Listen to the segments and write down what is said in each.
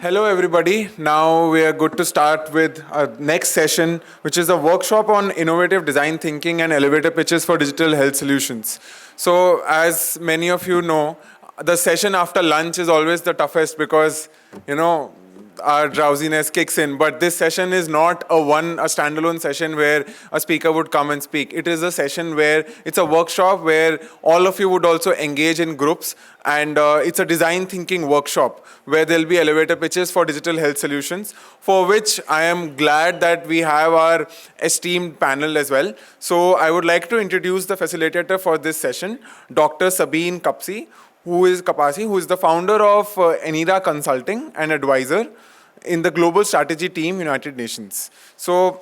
Hello, everybody. Now we are good to start with our next session, which is a workshop on innovative design thinking and elevator pitches for digital health solutions. So, as many of you know, the session after lunch is always the toughest because, you know, our drowsiness kicks in. But this session is not a standalone session where a speaker would come and speak. It is a session where it's a workshop where all of you would also engage in groups, and it's a design thinking workshop where there'll be elevator pitches for digital health solutions, for which I am glad that we have our esteemed panel as well. So I would like to introduce the facilitator for this session, Dr. Sabine Kapasi, who is the founder of Enira Consulting and advisor in the Global Strategy Team, United Nations. So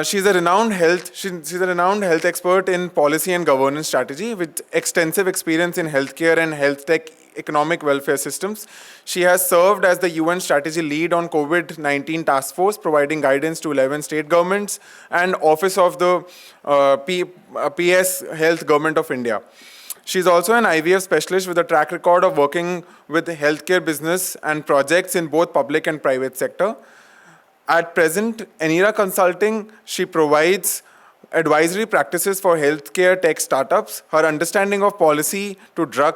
she's a renowned health expert in policy and governance strategy with extensive experience in healthcare and health tech economic welfare systems. She has served as the UN strategy lead on COVID-19 task force, providing guidance to 11 state governments and Office of the PS Health Government of India. She's also an IVF specialist with a track record of working with the healthcare business and projects in both public and private sector. At present, Enira Consulting, she provides advisory practices for healthcare tech startups. Her understanding of policy to drug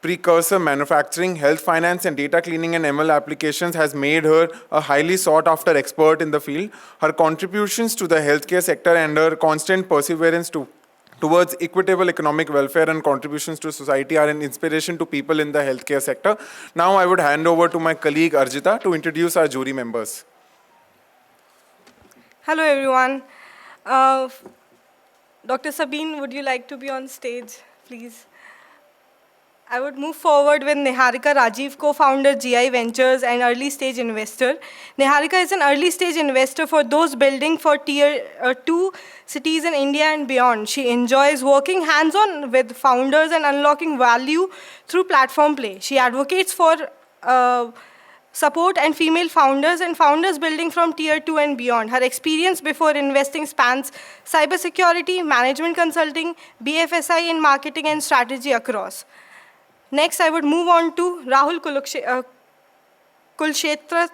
precursor manufacturing, health finance, and data cleaning and ML applications has made her a highly sought after expert in the field. Her contributions to the healthcare sector and her constant perseverance towards equitable economic welfare and contributions to society are an inspiration to people in the healthcare sector. Now I would hand over to my colleague Arjita to introduce our jury members. Hello, everyone. Uh, Dr. Sabine, would you like to be on stage, please? I would move forward with Niharika Rajiv, co-founder GI Ventures and early stage investor. Niharika is an early stage investor for those building for tier 2 cities in India and beyond. She enjoys working hands-on with founders and unlocking value through platform play. She advocates for support and female founders and founders building from tier 2 and beyond. Her experience before investing spans cybersecurity, management consulting, BFSI in marketing and strategy across. Next, I would move on to Rahul Kulshrestha,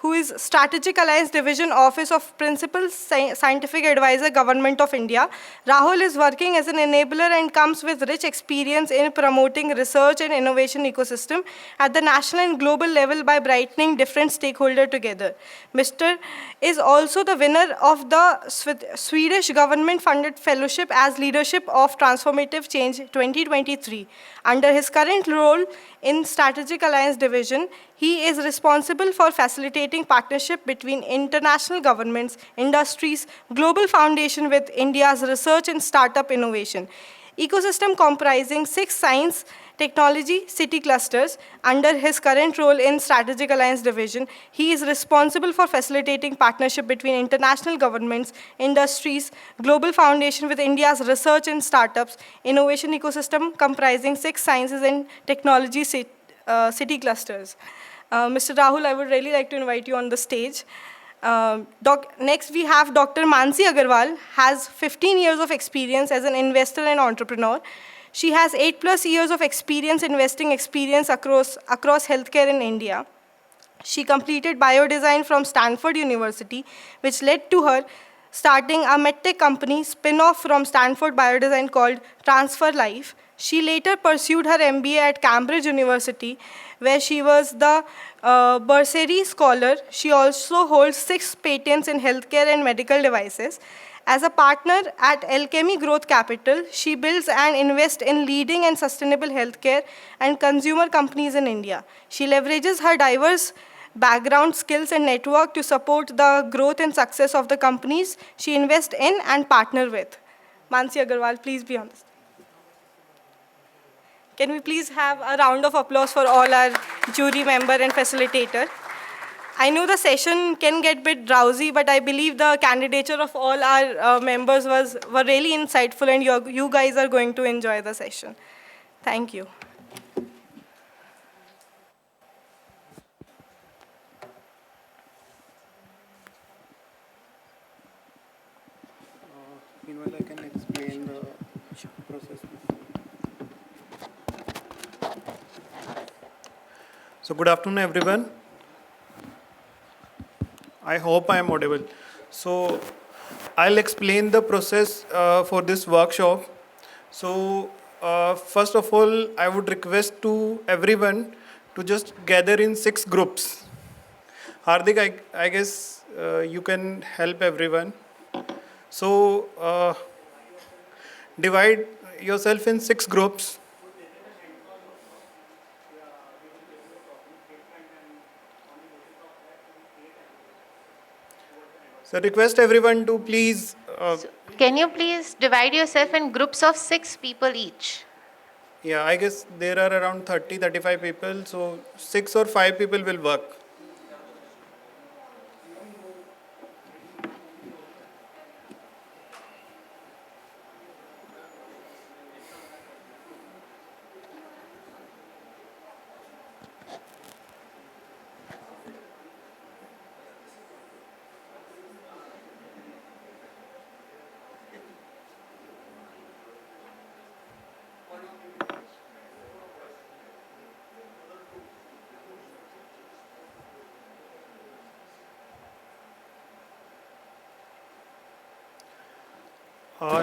who is Strategic Alliance Division, Office of Principal Scientific Advisor, Government of India. Rahul is working as an enabler and comes with rich experience in promoting research and innovation ecosystem at the national and global level by brightening different stakeholders together. Mr. is also the winner of the Swedish government-funded fellowship as Leadership of Transformative Change 2023. Under his current role in Strategic Alliance Division, he is responsible for facilitating partnership between international governments, industries, global foundation with India's research and startup innovation. Ecosystem comprising 6 science, technology, city clusters. Under his current role in Strategic Alliance Division, he is responsible for facilitating partnership between international governments, industries, global foundation with India's research and startups, innovation ecosystem comprising 6 sciences and technology city clusters. Mr. Rahul, I would really like to invite you on the stage. Next, we have Dr. Mansi Agarwal, has 15 years of experience as an investor and entrepreneur. She has 8+ years of investing experience across healthcare in India. She completed biodesign from Stanford University, which led to her starting a medtech company spin-off from Stanford Biodesign called Transfer Life. She later pursued her MBA at Cambridge University, where she was the bursary scholar. She also holds 6 patents in healthcare and medical devices. As a partner at Alchemy Growth Capital, she builds and invests in leading and sustainable healthcare and consumer companies in India. She leverages her diverse background, skills, and network to support the growth and success of the companies she invests in and partner with. Mansi Agarwal, please be on this. Can we please have a round of applause for all our jury member and facilitator? I know the session can get a bit drowsy, but I believe the candidature of all our members were really insightful, and you guys are going to enjoy the session. Thank you. Meanwhile, I can explain the process. So good afternoon, everyone. I hope I am audible. So I'll explain the process for this workshop. So first of all, I would request to everyone to just gather in 6 groups. Hardik, I guess you can help everyone. So divide yourself in 6 groups. So request everyone to please. So can you please divide yourself in groups of 6 people each? Yeah, I guess there are around 30, 35 people. So 6 or 5 people will work.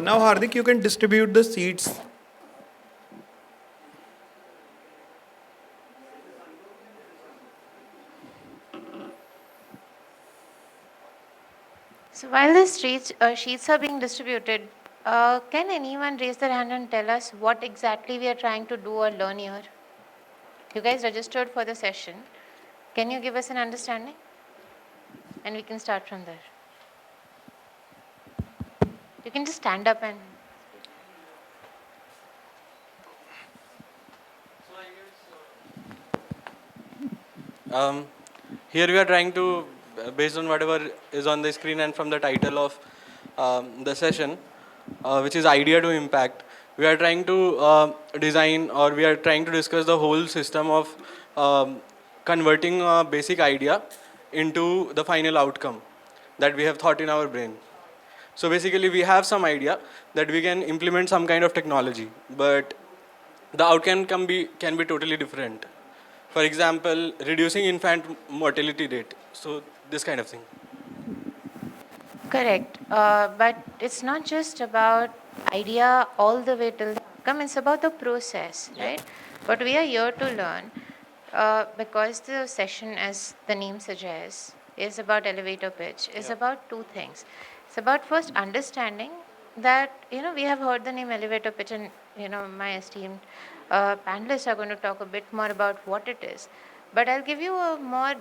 Now, Hardik, you can distribute the seats. So while the sheets are being distributed, can anyone raise their hand and tell us what exactly we are trying to do or learn here? You guys registered for the session. Can you give us an understanding? And we can start from there. You can just stand up and. Um, Here we are trying to, based on whatever is on the screen and from the title of the session, which is idea to impact, we are trying to design, or we are trying to discuss the whole system of converting a basic idea into the final outcome that we have thought in our brain. So basically we have some idea that we can implement some kind of technology, but the outcome can be totally different. For example, reducing infant mortality rate. So this kind of thing. Correct. But it's not just about idea all the way till the outcome, it's about the process, right? But we are here to learn because the session, as the name suggests, is about elevator pitch, is about 2 things. It's about first understanding that, we have heard the name elevator pitch, and, my esteemed panelists are going to talk a bit more about what it is. But I'll give you a more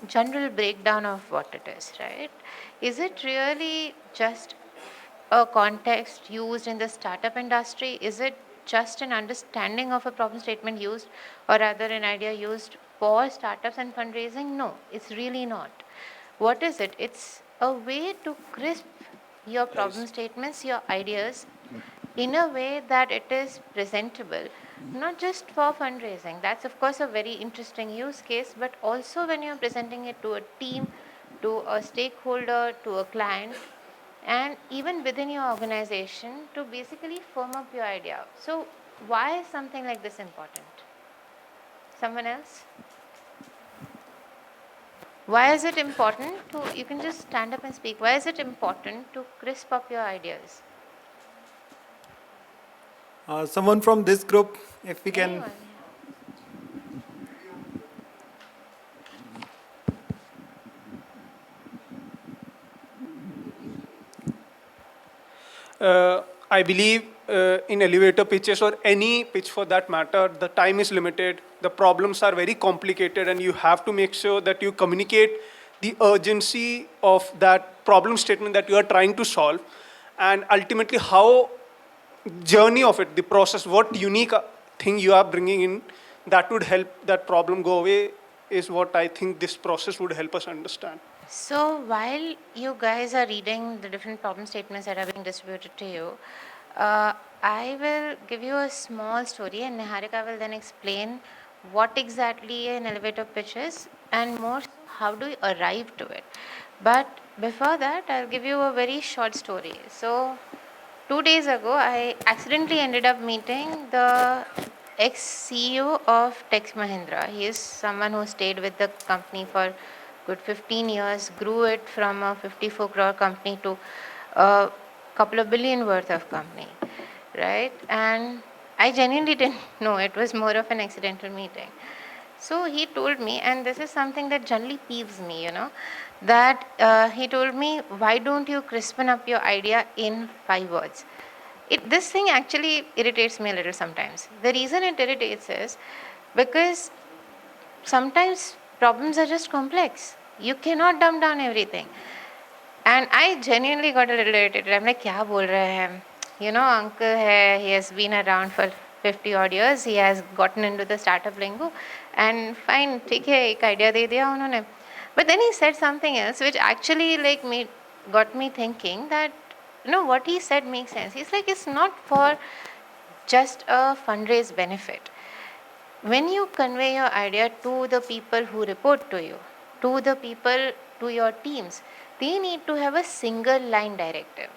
general breakdown of what it is, right? Is it really just a context used in the startup industry? Is it just an understanding of a problem statement used, or rather an idea used for startups and fundraising? No, it's really not. What is it? It's a way to crisp your problem statements, your ideas, in a way that it is presentable, not just for fundraising. That's, of course, a very interesting use case, but also when you're presenting it to a team, to a stakeholder, to a client, and even within your organization to basically firm up your idea. So, why is something like this important? Someone else? Why is it important to, you can just stand up and speak, why is it important to crisp up your ideas? Someone from this group, if we can. Anyone? I believe in elevator pitches or any pitch for that matter, the time is limited, the problems are very complicated, and you have to make sure that you communicate the urgency of that problem statement that you are trying to solve, and ultimately how journey of it, the process, what unique thing you are bringing in that would help that problem go away is what I think this process would help us understand. So while you guys are reading the different problem statements that are being distributed to you, I will give you a small story, and Niharika will then explain what exactly an elevator pitch is, and more how do you arrive to it. But before that, I'll give you a very short story. So 2 days ago, I accidentally ended up meeting the ex-CEO of Tex Mahindra. He is someone who stayed with the company for good 15 years, grew it from a 54 crore company to a couple of billion worth of company, right? And I genuinely didn't know. It was more of an accidental meeting. So he told me, and this is something that generally peeves me, that he told me, why don't you crispen up your idea in 5 words? This thing actually irritates me a little sometimes. The reason it irritates is because sometimes problems are just complex. You cannot dumb down everything. And I genuinely got a little irritated. I'm like, kya bol rahe hai? Uncle hai, he has been around for 50 odd years. He has gotten into the startup lingo. And fine, theek hai, ek idea de diya unhone. But then he said something else which actually got me thinking that, what he said makes sense. He's like, it's not for just a fundraise benefit. When you convey your idea to the people who report to you, to the people, to your teams, they need to have a single line directive,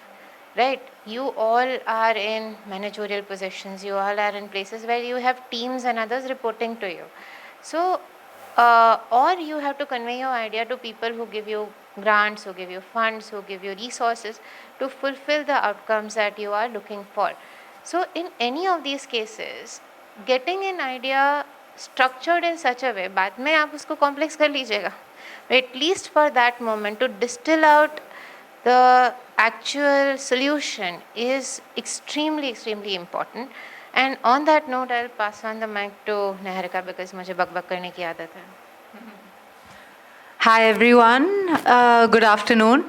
right? You all are in managerial positions, you all are in places where you have teams and others reporting to you. So, or you have to convey your idea to people who give you grants, who give you funds, who give you resources to fulfill the outcomes that you are looking for. So, in any of these cases, getting an idea structured in such a way, बाद में आप उसको complex कर लीजिएगा. At least for that moment, to distill out the actual solution is extremely, extremely important. And on that note, I'll pass on the mic to Niharika because मुझे बक-बक करने की आदत है. Hi everyone, good afternoon.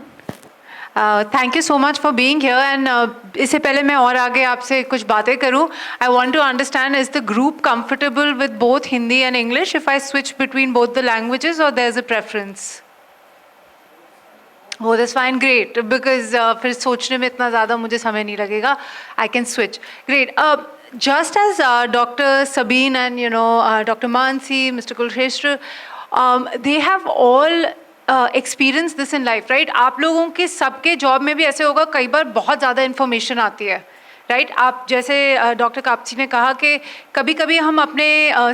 Thank you so much for being here and इससे पहले मैं और आगे आपसे कुछ बातें करूं, I want to understand, is the group comfortable with both Hindi and English if I switch between both the languages or there's a preference? Oh, that's fine, great, because फिर सोचने में इतना ज़्यादा मुझे समय नहीं लगेगा, I can switch. Great. Just as Dr. Sabine and Dr. Mansi, Mr. Kulshrestha, they have all experience this in life, right? आप लोगों के सबके जॉब में भी ऐसे होगा, कई बार बहुत ज़्यादा इन्फॉर्मेशन आती है, राइट? आप जैसे डॉक्टर कापसी ने कहा कि कभी कभी हम अपने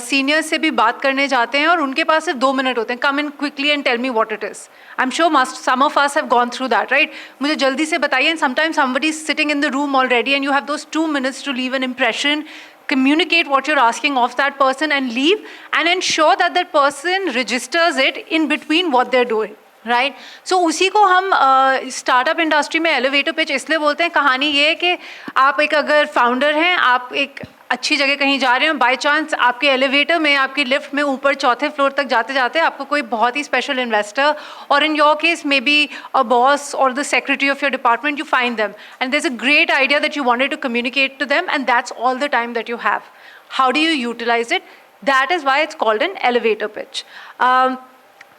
सीनियर्स से भी बात करने जाते हैं और उनके पास सिर्फ 2 मिनट होते हैं, come in quickly and tell me what it is. I am sure some of us have gone through that, right? मुझे जल्दी से बताइए, and sometimes somebody is sitting in the room already and you have those 2 minutes to leave an impression, communicate what you're asking of that person and leave and ensure that that person registers it in between what they're doing, right? So उसी को हम startup industry में elevator pitch इसलिए बोलते हैं. कहानी ये है कि आप एक अगर founder हैं, आप एक अच्छी जगह कहीं जा रहे हो, बाई चांस आपके एलिवेटर में, आपकी लिफ्ट में ऊपर 4थे फ्लोर तक जाते जाते आपको कोई बहुत ही स्पेशल इन्वेस्टर, और in your case may be a boss और the secretary of your department, you find them and there is a great idea that you wanted to communicate to them and that's all the time that you have. How do you utilize it? That is why it's called an elevator pitch.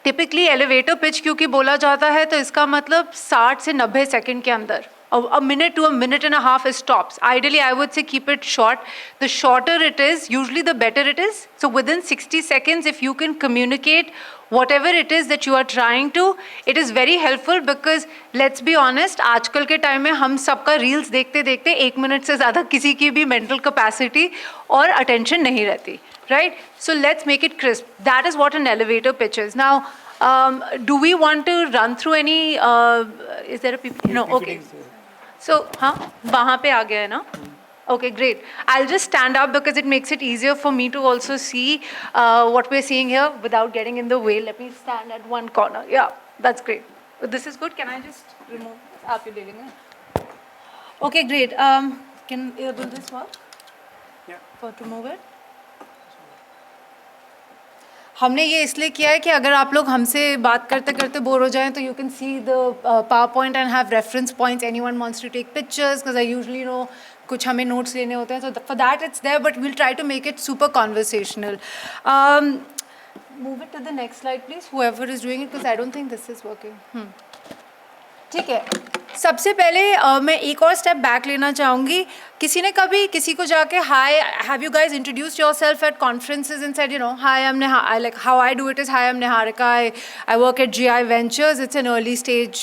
Typically elevator pitch क्योंकि बोला जाता है तो इसका मतलब 60 से 90 second के अंदर, a minute to a minute and a half is tops. Ideally, I would say keep it short. The shorter it is, usually the better it is. So within 60 seconds, if you can communicate whatever it is that you are trying to, it is very helpful because let's be honest, आजकल के time में हम सबका reels देखते देखते 1 minute से ज़्यादा किसी की भी mental capacity और attention नहीं रहती, right? So let's make it crisp. That is what an elevator pitch is. Now, do we want to run through any, is there a people, okay. So, हाँ, वहाँ पे आ गया है ना? Okay, great. I'll just stand up because it makes it easier for me to also see what we're seeing here without getting in the way. Let me stand at one corner. Yeah, that's great. This is good. Can I just remove this? आप ये ले लेंगे? Okay, great. Will this work? Yeah. To move it? हमने ये इसलिए किया है कि अगर आप लोग हमसे बात करते करते बोर हो जाएं तो you can see the power point and have reference points. Anyone wants to take pictures because I usually know कुछ हमें नोट्स लेने होते हैं, so for that it's there, but we'll try to make it super conversational. Move it to the next slide please, whoever is doing it, because I don't think this is working. ठीक है. सबसे पहले मैं एक और step back लेना चाहूँगी. किसी ने कभी किसी को जाके hi have you guys introduced yourself at conferences and said hi I am Neha like how I do it is hi I am Niharika I work at GI Ventures. It's an early stage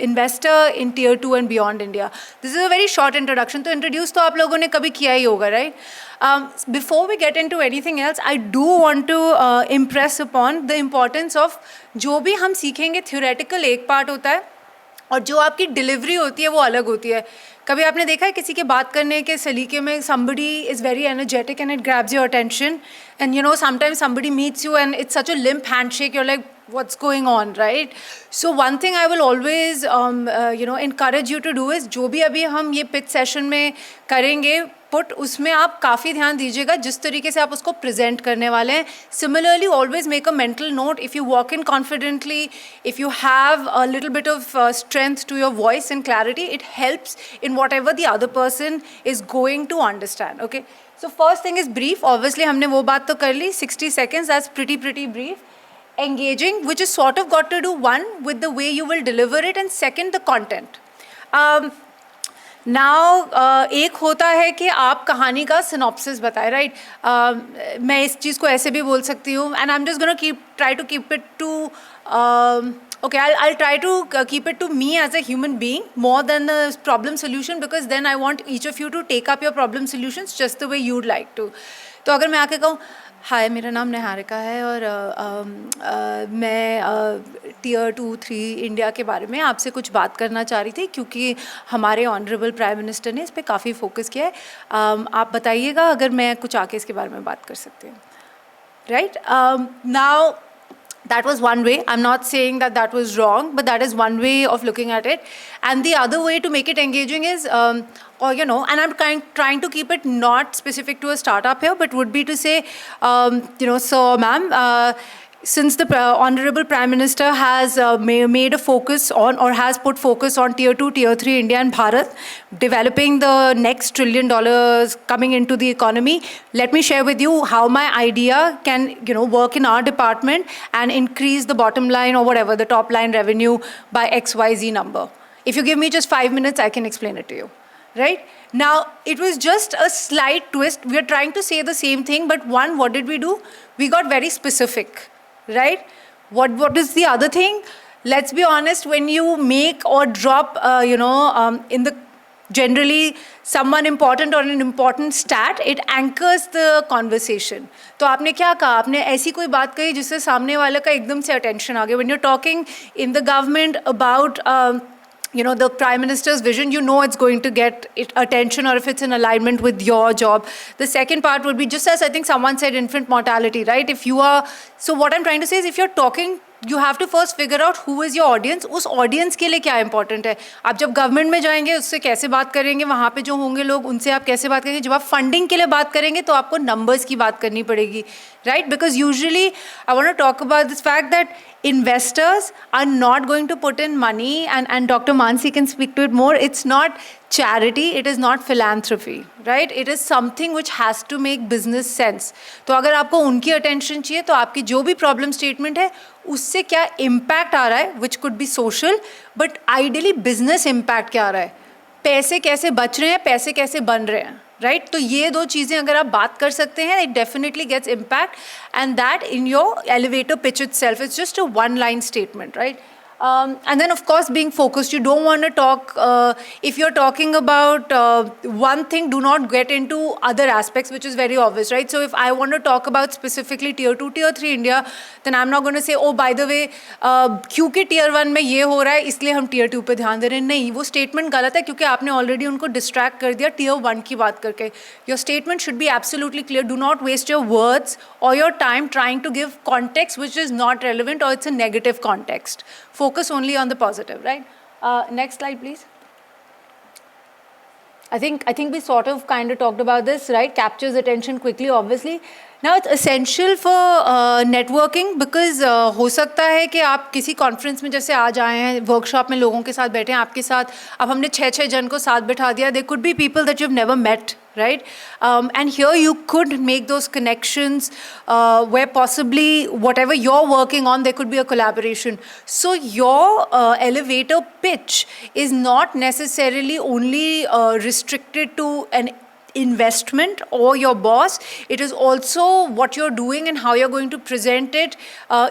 investor in tier 2 and beyond India. This is a very short introduction. तो introduce तो आप लोगों ने कभी किया ही होगा, right? Before we get into anything else, I do want to impress upon the importance of जो भी हम सीखेंगे theoretical एक part होता है और जो आपकी डिलीवरी होती है वो अलग होती है. कभी आपने देखा है किसी के बात करने के सलीके में somebody is very energetic and it grabs your attention and sometimes somebody meets you and it's such a limp handshake, you're like what's going on, right? So one thing I will always encourage you to do is जो भी अभी हम ये pitch session में करेंगे put उसमें आप काफ़ी ध्यान दीजिएगा जिस तरीके से आप उसको प्रेजेंट करने वाले हैं. Similarly always make a mental note if you walk in confidently, if you have a little bit of strength to your voice and clarity, it helps in whatever the other person is going to understand. Okay, so first thing is brief. Obviously हमने वो बात तो कर ली, 60 seconds, that's pretty brief. Engaging, which is sort of got to do one with the way you will deliver it and second the content. Now एक होता है कि आप कहानी का सिनॉप्सिस बताएं, राइट? मैं इस चीज़ को ऐसे भी बोल सकती हूँ and I'm just gonna try to keep it to okay, I'll try to keep it to me as a human being more than the problem solution, because then I want each of you to take up your problem solutions just the way you'd like to. तो अगर मैं आके कहूँ हाय मेरा नाम निहारिका है और मैं tier 2-3 इंडिया के बारे में आपसे कुछ बात करना चाह रही थी क्योंकि हमारे ऑनरेबल प्राइम मिनिस्टर ने इस पर काफ़ी फोकस किया है. आप बताइएगा अगर मैं कुछ आके इसके बारे में बात कर सकती हूँ, right? Now that was one way. I'm not saying that that was wrong, but that is one way of looking at it. And the other way to make it engaging is, and I'm trying to keep it not specific to a startup here, but would be to say, so ma'am, since the Honorable Prime Minister has made a focus on, or has put focus on tier 2, tier 3 India and Bharat, developing the next $1 trillion coming into the economy, let me share with you how my idea can, work in our department and increase the bottom line or whatever, the top line revenue by XYZ number. If you give me just 5 minutes, I can explain it to you. Right? Now, it was just a slight twist. We are trying to say the same thing, but one, what did we do? We got very specific. Right? What is the other thing? Let's be honest, when you make or drop, in the generally someone important or an important stat, it anchors the conversation. तो आपने क्या कहा? आपने ऐसी कोई बात कही जिससे सामने वाले का एकदम से attention आ गया. When you're talking in the government about the Prime Minister's vision, it's going to get attention, or if it's in alignment with your job. The second part would be, just as I think someone said, infant mortality, right? So what I'm trying to say is, if you're talking, you have to first figure out who is your audience. उस audience के लिए क्या important है? आप जब government में जाएंगे उससे कैसे बात करेंगे? वहाँ पे जो होंगे लोग उनसे आप कैसे बात करेंगे? जब आप funding के लिए बात करेंगे तो आपको numbers की बात करनी पड़ेगी, right? Because usually I want to talk about this fact that investors are not going to put in money, and Dr. Mansi can speak to it more. It's not charity, it is not philanthropy, right? It is something which has to make business sense. तो अगर आपको उनकी attention चाहिए तो आपकी जो भी problem statement है उससे क्या impact आ रहा है, which could be social, but ideally business impact क्या आ रहा है, पैसे कैसे बच रहे हैं, पैसे कैसे बन रहे हैं, right? तो ये दो चीज़ें अगर आप बात कर सकते हैं, it definitely gets impact, and that in your elevator pitch itself, it's just a one-line statement, right? And then of course being focused, you don't want to talk, if you're talking about one thing, do not get into other aspects, which is very obvious, right? So if I want to talk about specifically tier 2, tier 3 India, then I'm not going to say, oh by the way, क्योंकि tier 1 में ये हो रहा है इसलिए हम tier 2 पे ध्यान दे रहे हैं. नहीं, वो statement गलत है क्योंकि आपने already उनको distract कर दिया tier 1 की बात करके. Your statement should be absolutely clear. Do not waste your words or your time trying to give context which is not relevant, or it's a negative context. Focus only on the positive, right? Next slide, please. I think we sort of kind of talked about this, right? Captures attention quickly, obviously. Now it's essential for networking because हो सकता है कि आप किसी conference में जैसे आज आए हैं, वर्कशॉप में लोगों के साथ बैठे हैं आपके साथ, अब हमने 6 जन को साथ बिठा दिया. There could be people that you've never met, right? And here you could make those connections where possibly whatever you're working on, there could be a collaboration. So your elevator pitch is not necessarily only restricted to an investment or your boss. It is also what you're doing and how you're going to present it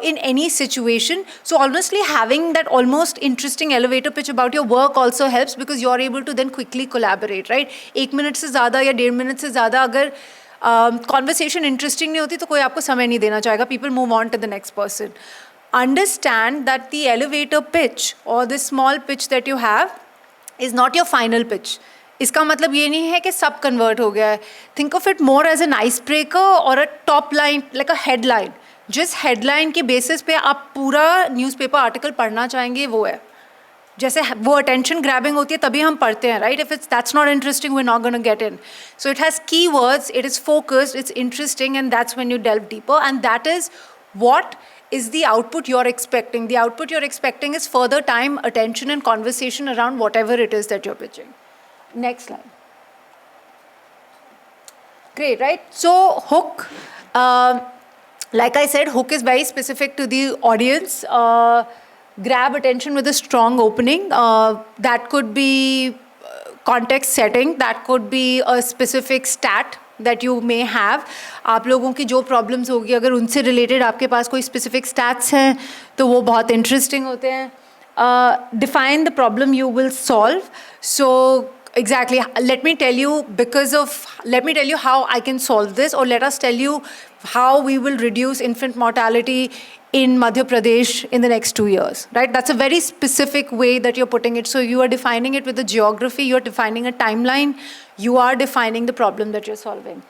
in any situation. So honestly, having that almost interesting elevator pitch about your work also helps because you're able to then quickly collaborate, right? 1 minute से ज़्यादा या 1.5 minute से ज़्यादा अगर conversation interesting नहीं होती तो कोई आपको समय नहीं देना चाहेगा. People move on to the next person. Understand that the elevator pitch or the small pitch that you have is not your final pitch. इसका मतलब ये नहीं है कि सब कन्वर्ट हो गया है. Think of it more as an ice breaker और a top line, like a headline. जिस हेडलाइन के बेसिस पे आप पूरा न्यूज़पेपर आर्टिकल पढ़ना चाहेंगे वो है. जैसे वो अटेंशन ग्रैबिंग होती है तभी हम पढ़ते हैं, right? If it's that's not interesting we are not gonna get in. So it has key words, it is focused, it's interesting, and that's when you delve deeper, and that is what is the output you're expecting. The output you're expecting is further time, attention, and conversation around whatever it is that you're pitching. Next slide. Great, right? So hook, like I said, hook is very specific to the audience. Grab attention with a strong opening. That could be context setting. That could be a specific stat that you may have. आप लोगों की जो problems होगी अगर उनसे related आपके पास कोई specific stats हैं तो वो बहुत interesting होते हैं. Define the problem you will solve. So exactly, let me tell you how I can solve this, or let us tell you how we will reduce infant mortality in Madhya Pradesh in the next 2 years, right? That's a very specific way that you're putting it. So you are defining it with the geography, you're defining a timeline, you are defining the problem that you're solving.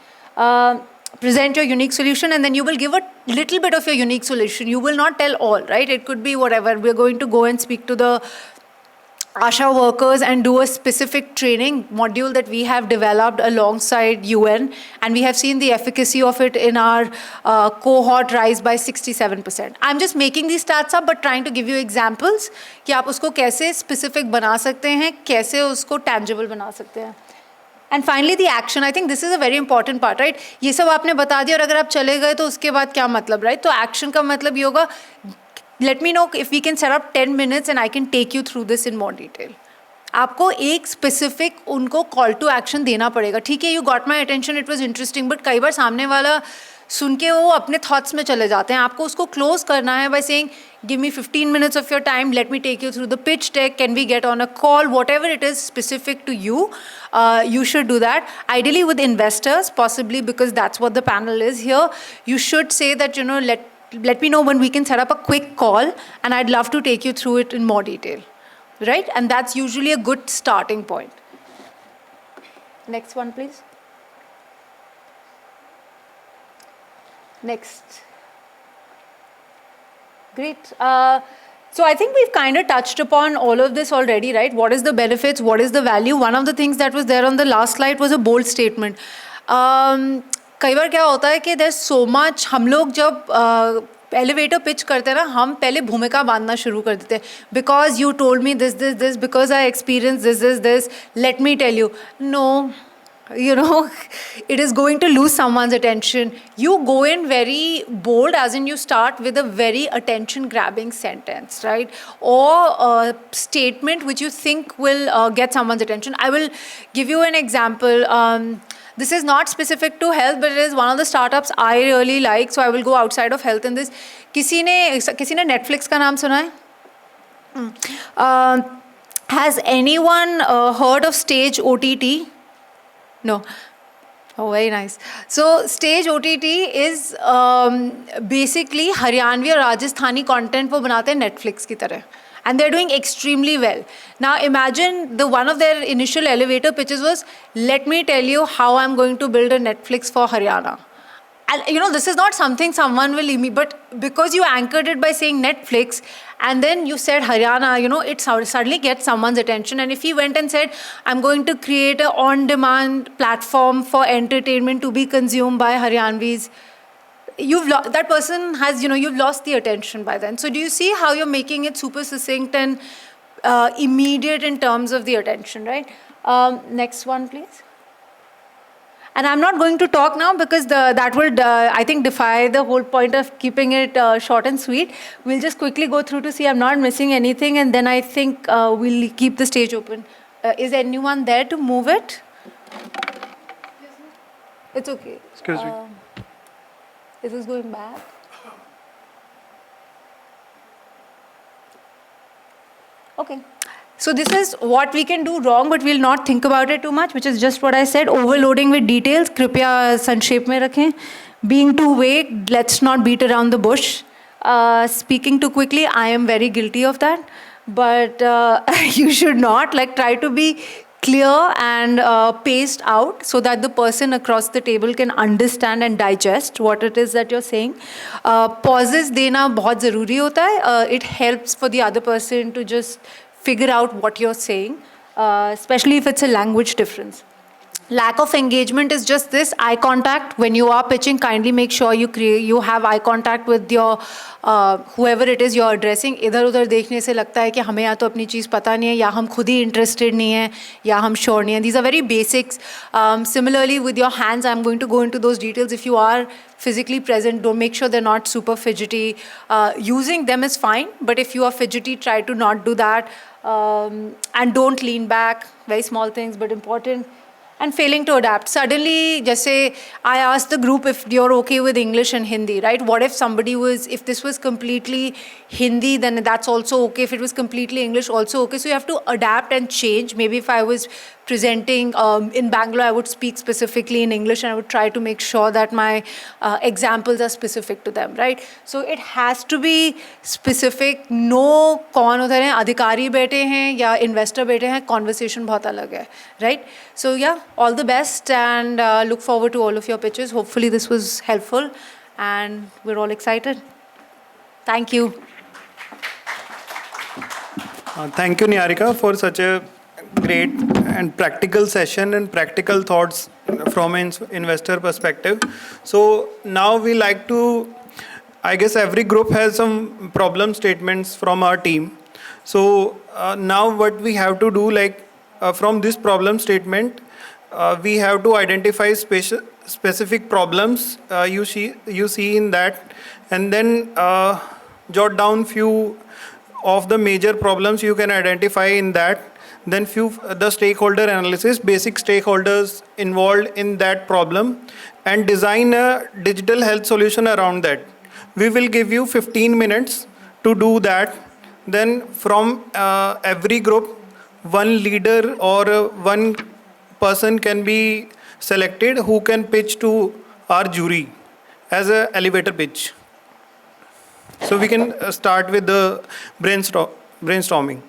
Present your unique solution, and then you will give a little bit of your unique solution. You will not tell all, right? It could be whatever. We're going to go and speak to the ASHA workers and do a specific training module that we have developed alongside UN, and we have seen the efficacy of it in our cohort rise by 67%. I'm just making these stats up but trying to give you examples कि आप उसको कैसे specific बना सकते हैं, कैसे उसको tangible बना सकते हैं. And finally the action. I think this is a very important part, right? ये सब आपने बता दिया और अगर आप चले गए तो उसके बाद क्या मतलब, right? तो action का मतलब ये होगा, let me know if we can set up 10 minutes and I can take you through this in more detail. आपको एक specific उनको call to action देना पड़ेगा. ठीक है, you got my attention, it was interesting, but कई बार सामने वाला सुन के वो अपने thoughts में चले जाते हैं. आपको उसको close करना है by saying, give me 15 minutes of your time, let me take you through the pitch deck, can we get on a call, whatever it is specific to you, you should do that. Ideally with investors, possibly because that's what the panel is here. You should say that, you know, let me know when we can set up a quick call, and I'd love to take you through it in more detail, right? And that's usually a good starting point. Next one, please. Next. Great. So I think we've kind of touched upon all of this already, right? What is the benefits? What is the value? One of the things that was there on the last slide was a bold statement. कई बार क्या होता है कि there's so much, हम लोग जब elevator pitch करते हैं ना, हम पहले भूमिका बांधना शुरू कर देते हैं. Because you told me this, because I experienced this, let me tell you. No, you know, it is going to lose someone's attention. You go in very bold, as in you start with a very attention-grabbing sentence, right? Or a statement which you think will get someone's attention. I will give you an example. This is not specific to health, but it is one of the startups I really like, so I will go outside of health in this. किसी ने Netflix का नाम सुना है? Has anyone heard of Stage OTT? No. Oh, very nice. So Stage OTT is basically Haryanvi और Rajasthani content वो बनाते हैं Netflix की तरह. And they're doing extremely well. Now imagine one of their initial elevator pitches was, let me tell you how I'm going to build a Netflix for Haryana. And you know, this is not something someone will immediately, but because you anchored it by saying Netflix and then you said Haryana, you know, it suddenly gets someone's attention. And if he went and said, I'm going to create an on-demand platform for entertainment to be consumed by Haryanvis, that person has, you've lost the attention by then. So do you see how you're making it super succinct and immediate in terms of the attention, right? Next one, please. And I'm not going to talk now because that would, I think, defy the whole point of keeping it short and sweet. We'll just quickly go through to see I'm not missing anything, and then I think we'll keep the stage open. Is anyone there to move it? It's okay. Excuse me. Is this going back? Okay. So this is what we can do wrong, but we'll not think about it too much, which is just what I said, overloading with details. Kripya sanshep mein rakhein. Being too vague, let's not beat around the bush. Speaking too quickly, I am very guilty of that. But you should not, try to be clear and paced out so that the person across the table can understand and digest what it is that you're saying. Pauses dena bahut zaruri hota hai. It helps for the other person to just figure out what you're saying, especially if it's a language difference. Lack of engagement is just this, eye contact. When you are pitching, kindly make sure you have eye contact with your whoever it is you're addressing. इधर उधर देखने से लगता है कि हमें या तो अपनी चीज़ पता नहीं है, या हम खुद ही interested नहीं है, या हम sure नहीं है. These are very basics. Similarly, with your hands, I'm going to go into those details. If you are physically present, don't make sure they're not super fidgety. Using them is fine, but if you are fidgety, try to not do that. And don't lean back. Very small things, but important. And failing to adapt. Suddenly, just say, I asked the group if you're okay with English and Hindi, right? What if if this was completely Hindi, then that's also okay. If it was completely English, also okay. So you have to adapt and change. Maybe if I was presenting in Bangalore, I would speak specifically in English, and I would try to make sure that my examples are specific to them, right? So it has to be specific. No kaun udhar hai, adhikari बैठे हैं या investor बैठे हैं, conversation बहुत अलग है, right? So yeah, all the best, and look forward to all of your pitches. Hopefully this was helpful, and we're all excited. Thank you. Thank you, Niharika, for such a great and practical session and practical thoughts from an investor perspective. So now we like to, I guess every group has some problem statements from our team. So now what we have to do, from this problem statement, we have to identify specific problems you see in that, and then jot down few of the major problems you can identify in that. Then the stakeholder analysis, basic stakeholders involved in that problem, and design a digital health solution around that. We will give you 15 minutes to do that. Then from every group, one leader or one person can be selected who can pitch to our jury as an elevator pitch. So we can start with the brainstorming.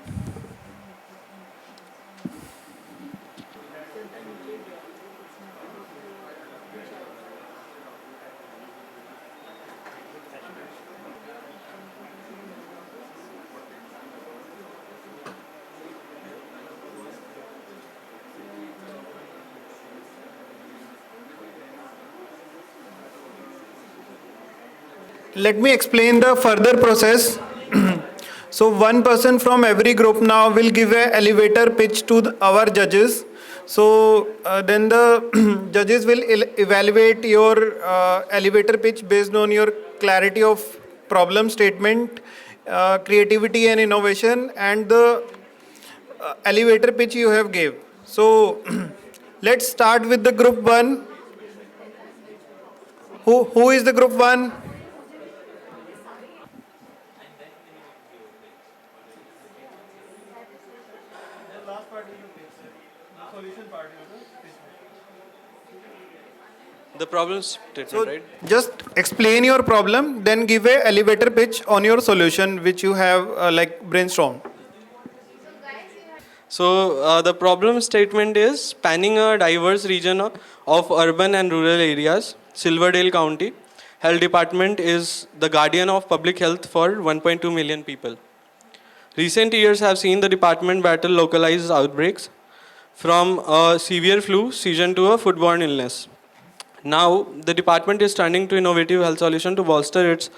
Let me explain the further process. So one person from every group now will give an elevator pitch to our judges. So then the judges will evaluate your elevator pitch based on your clarity of problem statement, creativity and innovation, and the elevator pitch you have gave. So let's start with the group one. Who is the group one? The problem statement, So right? just explain your problem, then give a elevator pitch on your solution which you have brainstormed. So the problem statement is spanning a diverse region of urban and rural areas. Silverdale County Health Department is the guardian of public health for 1.2 million people. Recent years have seen the department battle localized outbreaks from a severe flu season to a foodborne illness. Now, the department is turning to innovative health solution to bolster its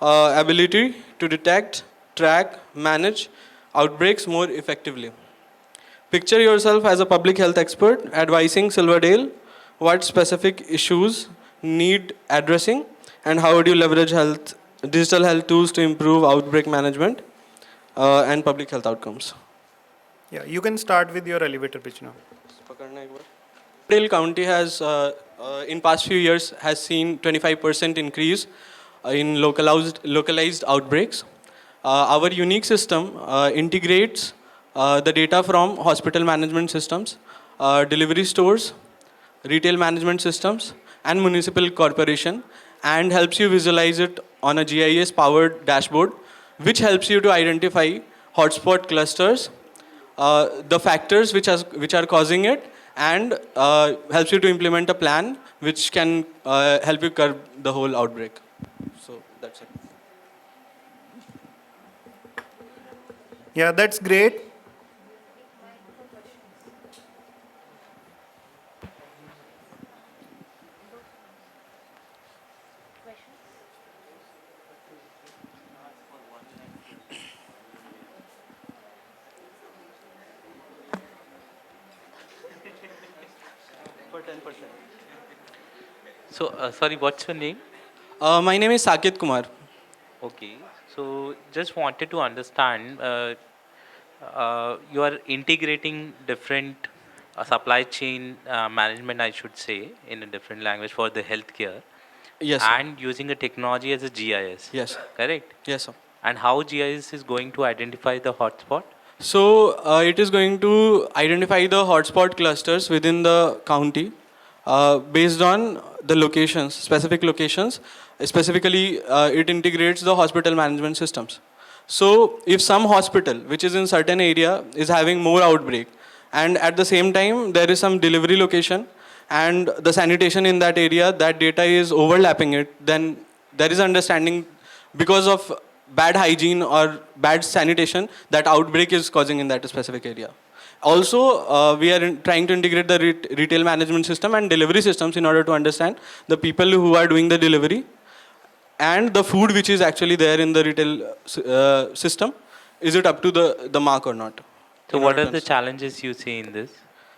ability to detect, track, manage outbreaks more effectively. Picture yourself as a public health expert advising Silverdale what specific issues need addressing and how would you leverage digital health tools to improve outbreak management and public health outcomes. Yeah, you can start with your elevator pitch now. Silverdale County has, in past few years, has seen 25% increase in localized outbreaks. Our unique system integrates the data from hospital management systems, delivery stores, retail management systems, and municipal corporation, and helps you visualize it on a GIS-powered dashboard, which helps you to identify hotspot clusters, the factors which are causing it, and helps you to implement a plan which can help you curb the whole outbreak. So that's it. Yeah, that's great. So, sorry, what's your name? My name is Saket Kumar. Okay. So, just wanted to understand, you are integrating different supply chain management, I should say, in a different language for the healthcare. Yes, sir. And using a technology as a GIS. Yes. Correct? Yes, sir. And how GIS is going to identify the hotspot? So it is going to identify the hotspot clusters within the county based on the locations, specific locations. Specifically, it integrates the hospital management systems. So if some hospital, which is in certain area, is having more outbreak, and at the same time there is some delivery location, and the sanitation in that area, that data is overlapping it, then there is understanding because of bad hygiene or bad sanitation that outbreak is causing in that specific area. Also, we are trying to integrate the retail management system and delivery systems in order to understand the people who are doing the delivery and the food which is actually there in the retail system. Is it up to the mark or not? So, what are the challenges you see in this?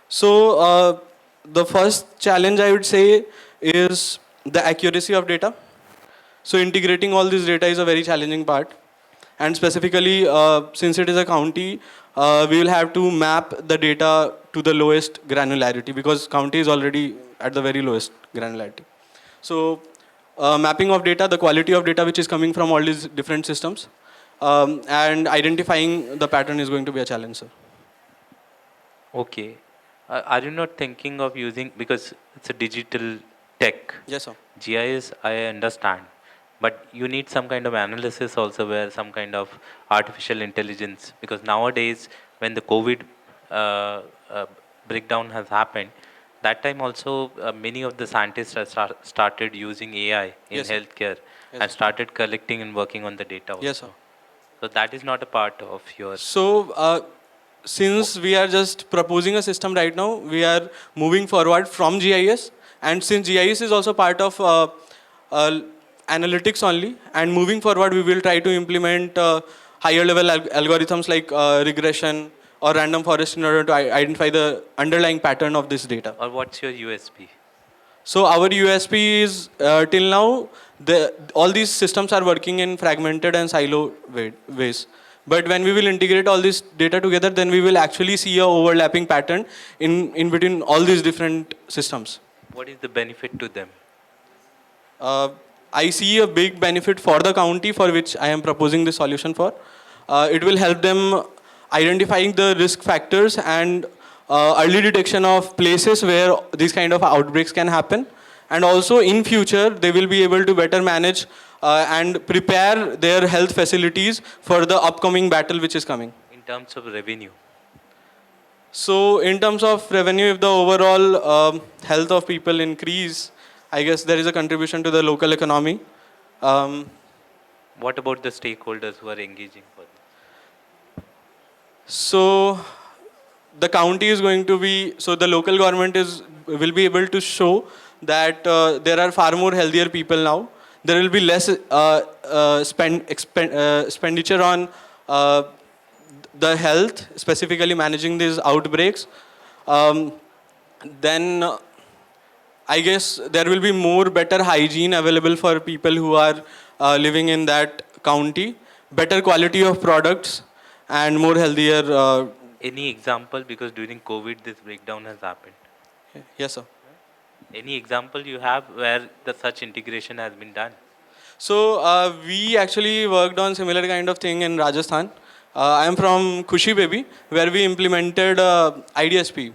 So, the first challenge I would say is the accuracy of data. So integrating all this data is a very challenging part. And specifically, since it is a county, we will have to map the data to the lowest granularity because county is already at the very lowest granularity. So mapping of data, the quality of data which is coming from all these different systems, and identifying the pattern is going to be a challenge, sir. Okay. Are you not thinking of using, because it's a digital tech? Yes, sir. GIS, I understand. But you need some kind of analysis also where some kind of artificial intelligence, because nowadays when the COVID breakdown has happened, that time also many of the scientists have started using AI in Yes, sir. healthcare Yes, and sir. started collecting and working on the data also. Yes, sir. So that is not a part of your... So, since we are just proposing a system right now, we are moving forward from GIS. And since GIS is also part of analytics only, and moving forward, we will try to implement higher level algorithms like regression or random forest in order to identify the underlying pattern of this data. Or what's your USP? So our USP is till now, all these systems are working in fragmented and silo ways. But when we will integrate all this data together, then we will actually see a overlapping pattern in between all these different systems. What is the benefit to them? I see a big benefit for the county for which I am proposing this solution for. It will help them identifying the risk factors and early detection of places where these kind of outbreaks can happen. And also in future, they will be able to better manage and prepare their health facilities for the upcoming battle which is coming. In terms of revenue? So in terms of revenue, if the overall health of people increase, I guess there is a contribution to the local economy. What about the stakeholders who are engaging for this? So the county is going to be, so the local government will be able to show that there are far more healthier people now. There will be less expenditure on the health, specifically managing these outbreaks. Then I guess there will be more better hygiene available for people who are living in that county, better quality of products, and more healthier. Any example? Because during COVID, this breakdown has happened. Yes, sir. Any example you have where the such integration has been done? So we actually worked on similar kind of thing in Rajasthan. I am from Khushi Baby, where we implemented IDSP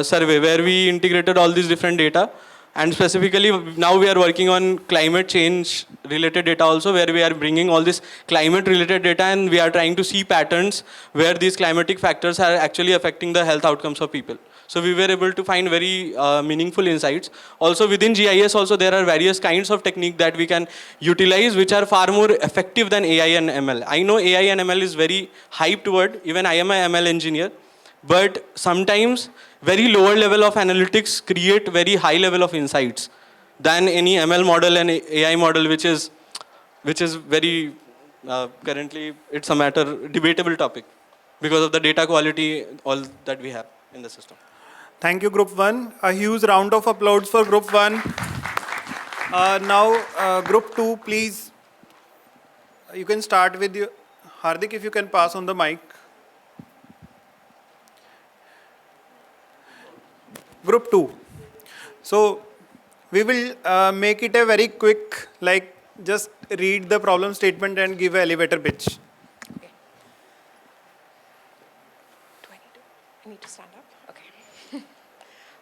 survey, where we integrated all these different data. And specifically, now we are working on climate change related data also, where we are bringing all this climate related data and we are trying to see patterns where these climatic factors are actually affecting the health outcomes of people. So we were able to find very meaningful insights. Also within GIS also there are various kinds of technique that we can utilize which are far more effective than AI and ML. I know AI and ML is very hyped word, even I am a ML engineer, but sometimes very lower level of analytics create very high level of insights than any ML model and AI model, which is very currently it's a debatable topic because of the data quality all that we have in the system. Thank you, Group 1. A huge round of applause for Group 1. Now, Group 2, please. You can start with you. Hardik, if you can pass on the mic. Group 2. So, we will make it a very quick, like just read the problem statement and give an elevator pitch. Okay. I need to stand up? Okay.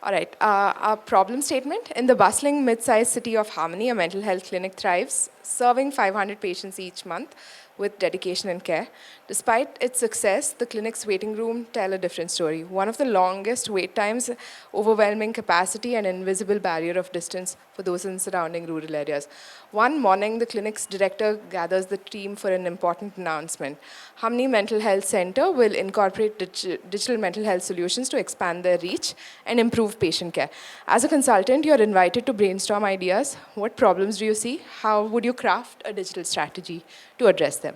All right. Our problem statement. In the bustling mid-sized city of Harmony, a mental health clinic thrives, serving 500 patients each month with dedication and care. Despite its success, the clinic's waiting room tell a different story. One of the longest wait times, overwhelming capacity, and invisible barrier of distance for those in surrounding rural areas. One morning, the clinic's director gathers the team for an important announcement. Harmony Mental Health Center will incorporate digital mental health solutions to expand their reach and improve patient care. As a consultant, you're invited to brainstorm ideas. What problems do you see? How would you craft a digital strategy to address them?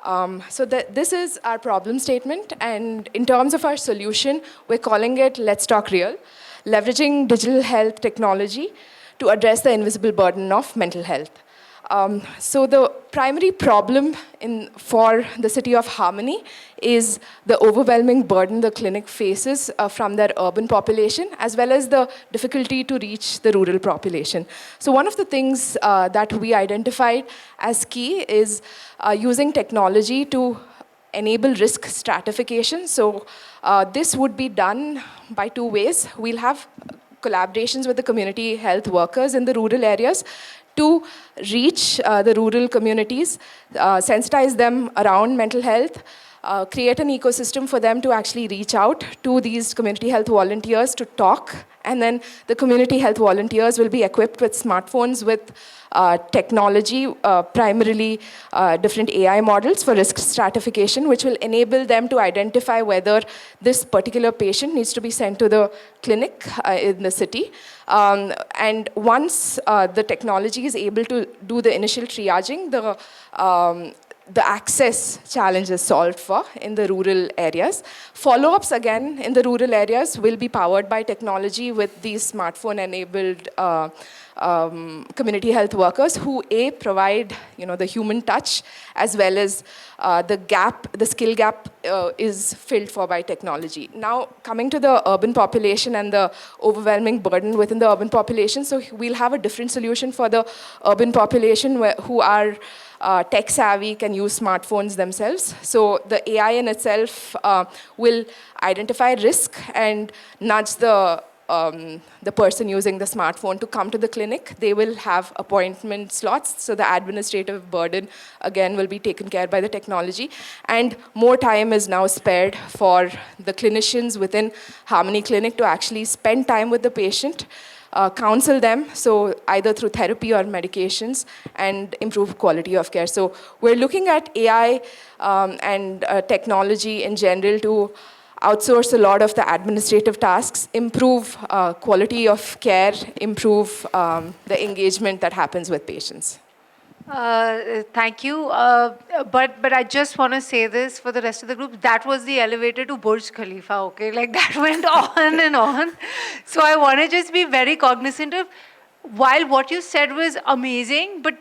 This is our problem statement, and in terms of our solution, we're calling it Let's Talk Real, leveraging digital health technology to address the invisible burden of mental health. So the primary problem for the city of Harmony is the overwhelming burden the clinic faces from their urban population, as well as the difficulty to reach the rural population. So one of the things that we identified as key is using technology to enable risk stratification. So this would be done by two ways. We'll have collaborations with the community health workers in the rural areas to reach the rural communities, sensitize them around mental health, create an ecosystem for them to actually reach out to these community health volunteers to talk, and then the community health volunteers will be equipped with smartphones with technology, primarily different AI models for risk stratification, which will enable them to identify whether this particular patient needs to be sent to the clinic in the city. And once the technology is able to do the initial triaging, the access challenge is solved for in the rural areas. Follow-ups, again, in the rural areas will be powered by technology with these smartphone-enabled community health workers who, provide the human touch, as well as the skill gap is filled for by technology. Now, coming to the urban population and the overwhelming burden within the urban population, so we'll have a different solution for the urban population who are tech savvy, can use smartphones themselves. So the AI in itself will identify risk and nudge the person using the smartphone to come to the clinic. They will have appointment slots, so the administrative burden, again, will be taken care by the technology. And more time is now spared for the clinicians within Harmony Clinic to actually spend time with the patient, counsel them, so either through therapy or medications, and improve quality of care. So we're looking at AI and technology in general to outsource a lot of the administrative tasks, improve quality of care, improve the engagement that happens with patients. Thank you. But I just want to say this for the rest of the group. That was the elevator to Burj Khalifa, okay? Like that went on and on. So I want to just be very cognizant of, while what you said was amazing, but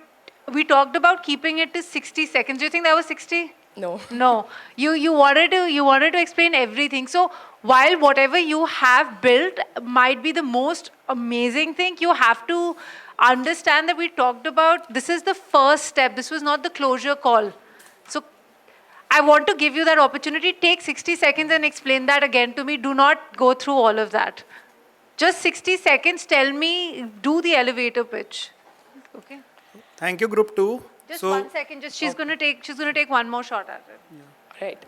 we talked about keeping it to 60 seconds. Do you think that was 60? No. No, you wanted to explain everything. So while whatever you have built might be the most amazing thing, you have to understand that we talked about this is the first step. This was not the closure call. So I want to give you that opportunity. Take 60 seconds and explain that again to me. Do not go through all of that. Just 60 seconds. Tell me. Do the elevator pitch. Okay. Thank you, Group 2. Just 1 second. Just she's going to take one more shot at it. Right.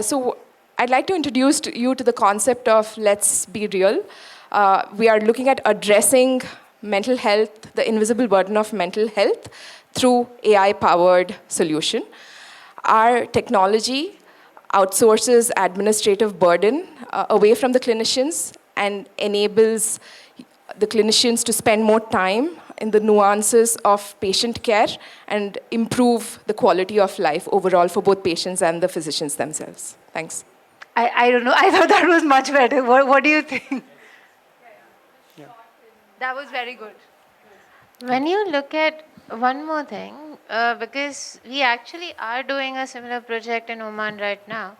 So I'd like to introduce you to the concept of let's be real. We are looking at addressing mental health, the invisible burden of mental health, through AI-powered solution. Our technology outsources administrative burden away from the clinicians and enables the clinicians to spend more time in the nuances of patient care and improve the quality of life overall for both patients and the physicians themselves. Thanks. I don't know. I thought that was much better. What do you think? That was very good. When you look at one more thing, because we actually are doing a similar project in Oman right now.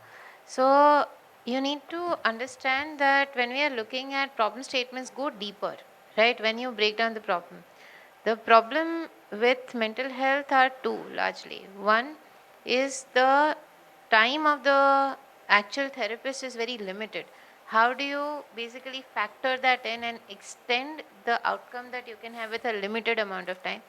So you need to understand that when we are looking at problem statements, go deeper, right? When you break down the problem with mental health are two largely. One is the time of the actual therapist is very limited. How do you basically factor that in and extend the outcome that you can have with a limited amount of time?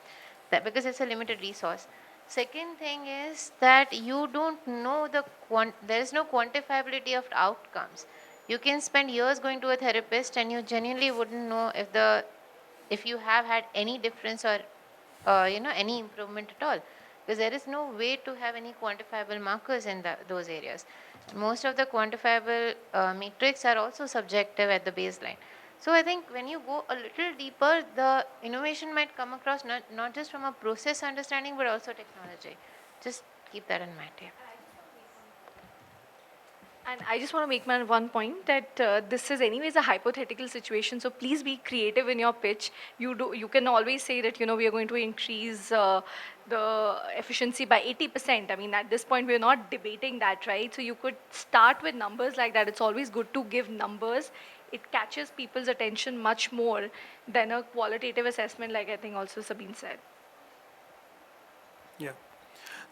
That because it's a limited resource. Second thing is that you don't know there is no quantifiability of outcomes. You can spend years going to a therapist and you genuinely wouldn't know if you have had any difference or any improvement at all, because there is no way to have any quantifiable markers in those areas. Most of the quantifiable metrics are also subjective at the baseline. So I think when you go a little deeper, the innovation might come across not just from a process understanding, but also technology. Just keep that in mind. Yeah. And I just want to make one point that this is anyways a hypothetical situation, so please be creative in your pitch. You can always say that, we are going to increase the efficiency by 80%. I mean, at this point, we're not debating that, right? So you could start with numbers like that. It's always good to give numbers. It catches people's attention much more than a qualitative assessment, like I think also Sabeen said. Yeah.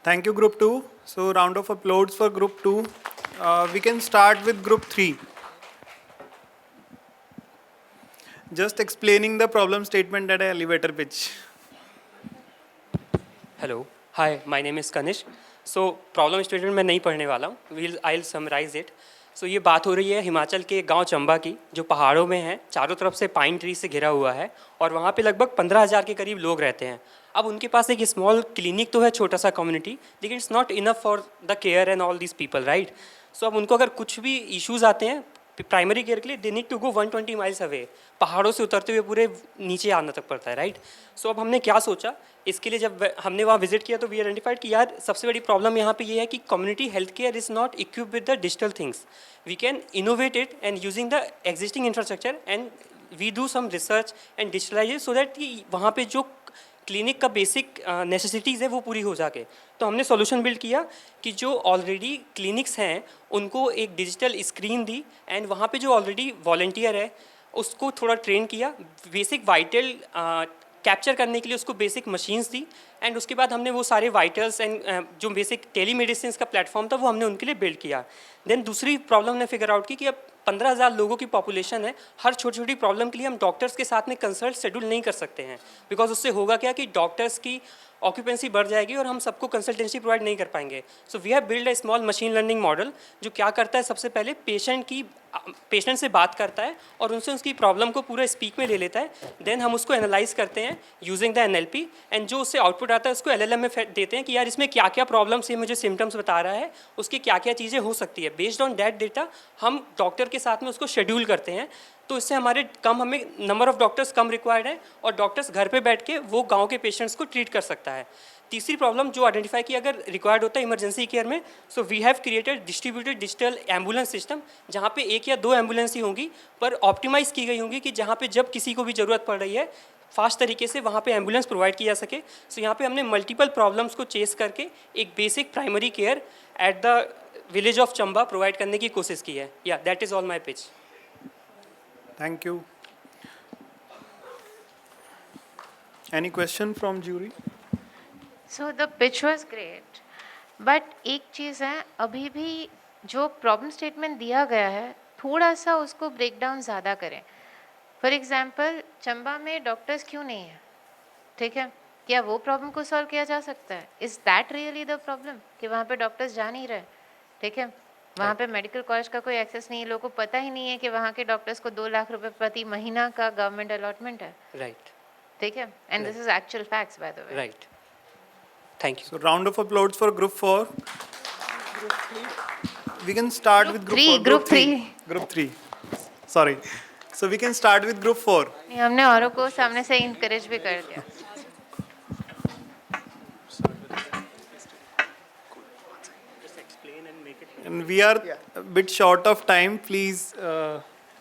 Thank you, Group 2. So round of applause for Group 2. We can start with Group 3. Just explaining the problem statement at an elevator pitch. Hello. Hi, my name is Kanish. So problem statement मैं नहीं पढ़ने वाला हूँ. I'll summarize it. So ये बात हो रही है हिमाचल के गांव चंबा की, जो पहाड़ों में है, चारों तरफ से पाइन ट्री से घिरा हुआ है और वहाँ पे लगभग 15,000 के करीब लोग रहते हैं. अब उनके पास एक स्मॉल क्लिनिक तो है, छोटा सा कम्युनिटी, लेकिन it's not enough for the care and all this people, right? So अब उनको अगर कुछ भी इश्यूज आते हैं प्राइमरी केयर के लिए, they need to go 120 miles away, पहाड़ों से उतरते हुए पूरे नीचे आना तक पड़ता है, राइट? सो अब हमने क्या सोचा इसके लिए, जब हमने वहाँ विजिट किया तो वी आइडेंटिफाइड कि यार सबसे बड़ी प्रॉब्लम यहाँ पे ये है कि community health care is not equip with the digital things. We can innovate it and using the existing infrastructure and we do some research and digitalize so that कि वहाँ पे जो क्लिनिक का बेसिक नेसेसिटीज़ है वो पूरी हो जाके. तो हमने सॉल्यूशन बिल्ड किया कि जो ऑलरेडी क्लिनिक्स हैं उनको एक डिजिटल स्क्रीन दी एंड वहाँ पे जो ऑलरेडी वॉलंटियर है उसको थोड़ा ट्रेन किया, बेसिक वाइटल कैप्चर करने के लिए उसको बेसिक मशीन्स दी एंड उसके बाद हमने वो सारे वाइटल्स एंड जो बेसिक टेलीमेडिसिन का प्लेटफॉर्म था वो हमने उनके लिए बिल्ड किया. देन दूसरी प्रॉब्लम ने फिगर आउट की कि अब 15,000 लोगों की पॉपुलेशन है, हर छोटी छोटी प्रॉब्लम के लिए हम डॉक्टर्स के साथ में कंसल्ट शेड्यूल नहीं कर सकते हैं, बिकॉज उससे होगा क्या कि डॉक्टर्स की ऑक्यूपेंसी बढ़ जाएगी और हम सबको कंसल्टेंसी प्रोवाइड नहीं कर पाएंगे. So we have build a small machine learning model जो क्या करता है, सबसे पहले पेशेंट की पेशेंट से बात करता है और उनसे उसकी प्रॉब्लम को पूरा स्पीक में ले लेता है. देन हम उसको एनालाइज करते हैं यूजिंग द NLP, एंड जो उससे आउटपुट आता है उसको LLM में देते हैं कि यार इसमें क्या क्या प्रॉब्लम से मुझे सिम्टम्स बता रहा है, उसकी क्या क्या चीज़ें हो सकती है. बेस्ड ऑन दैट डेटा हम डॉक्टर के साथ में उसको शेड्यूल करते हैं. तो इससे हमें number of doctors come required है और डॉक्टर्स घर पे बैठ के वो गांव के पेशेंट्स को ट्रीट कर सकता है. तीसरी प्रॉब्लम जो आइडेंटिफाई की अगर रिक्वायर्ड होता है इमरजेंसी केयर में, so we have created distributed digital ambulance system, जहाँ पे 1 या 2 एम्बुलेंस ही होंगी पर ऑप्टिमाइज़ की गई होंगी कि जहाँ पे जब किसी को भी ज़रूरत पड़ रही है फास्ट तरीके से वहाँ पे एम्बुलेंस प्रोवाइड की जा सके. सो यहाँ पे हमने मल्टीपल प्रॉब्लम्स को चेस करके एक basic primary care at the village of Chamba provide करने की कोशिश की है. या that is all my pitch. Thank you. Any question from jury? So the pitch was great, but एक चीज़ है, अभी भी जो प्रॉब्लम स्टेटमेंट दिया गया है थोड़ा सा उसको ब्रेक डाउन ज़्यादा करें. फॉर एग्जांपल चंबा में डॉक्टर्स क्यों नहीं है, ठीक है, क्या वो प्रॉब्लम को सॉल्व किया जा सकता है? Is that really the problem कि वहाँ पे डॉक्टर्स जा नहीं रहे, ठीक है, वहाँ पे मेडिकल कॉलेज का कोई एक्सेस नहीं है, लोगों को पता ही नहीं है कि वहाँ के डॉक्टर्स को 2 लाख रुपए प्रति महीना का गवर्नमेंट अलॉटमेंट है. राइट. ठीक है, and this is actual facts by the way. Right. Thank you. So round of applause for group 4. We can start with group 4. Group 3. Group 3. Sorry. So we can start with group 4. नहीं, हमने औरों को सामने से encourage भी कर दिया. And we are a bit short of time. Please,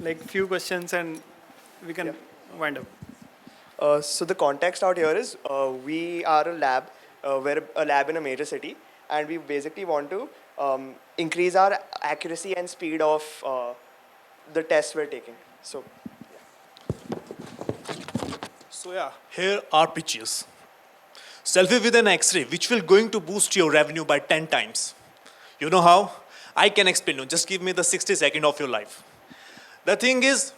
like few questions and we can wind up. So the context out here is we are a lab, we're a lab in a major city, and we basically want to increase our accuracy and speed of the tests we're taking. So yeah, here are pitches. Selfie with an X-ray, which will going to boost your revenue by 10 times. You know how? I can explain you. Just give me the 60 seconds of your life. The thing is,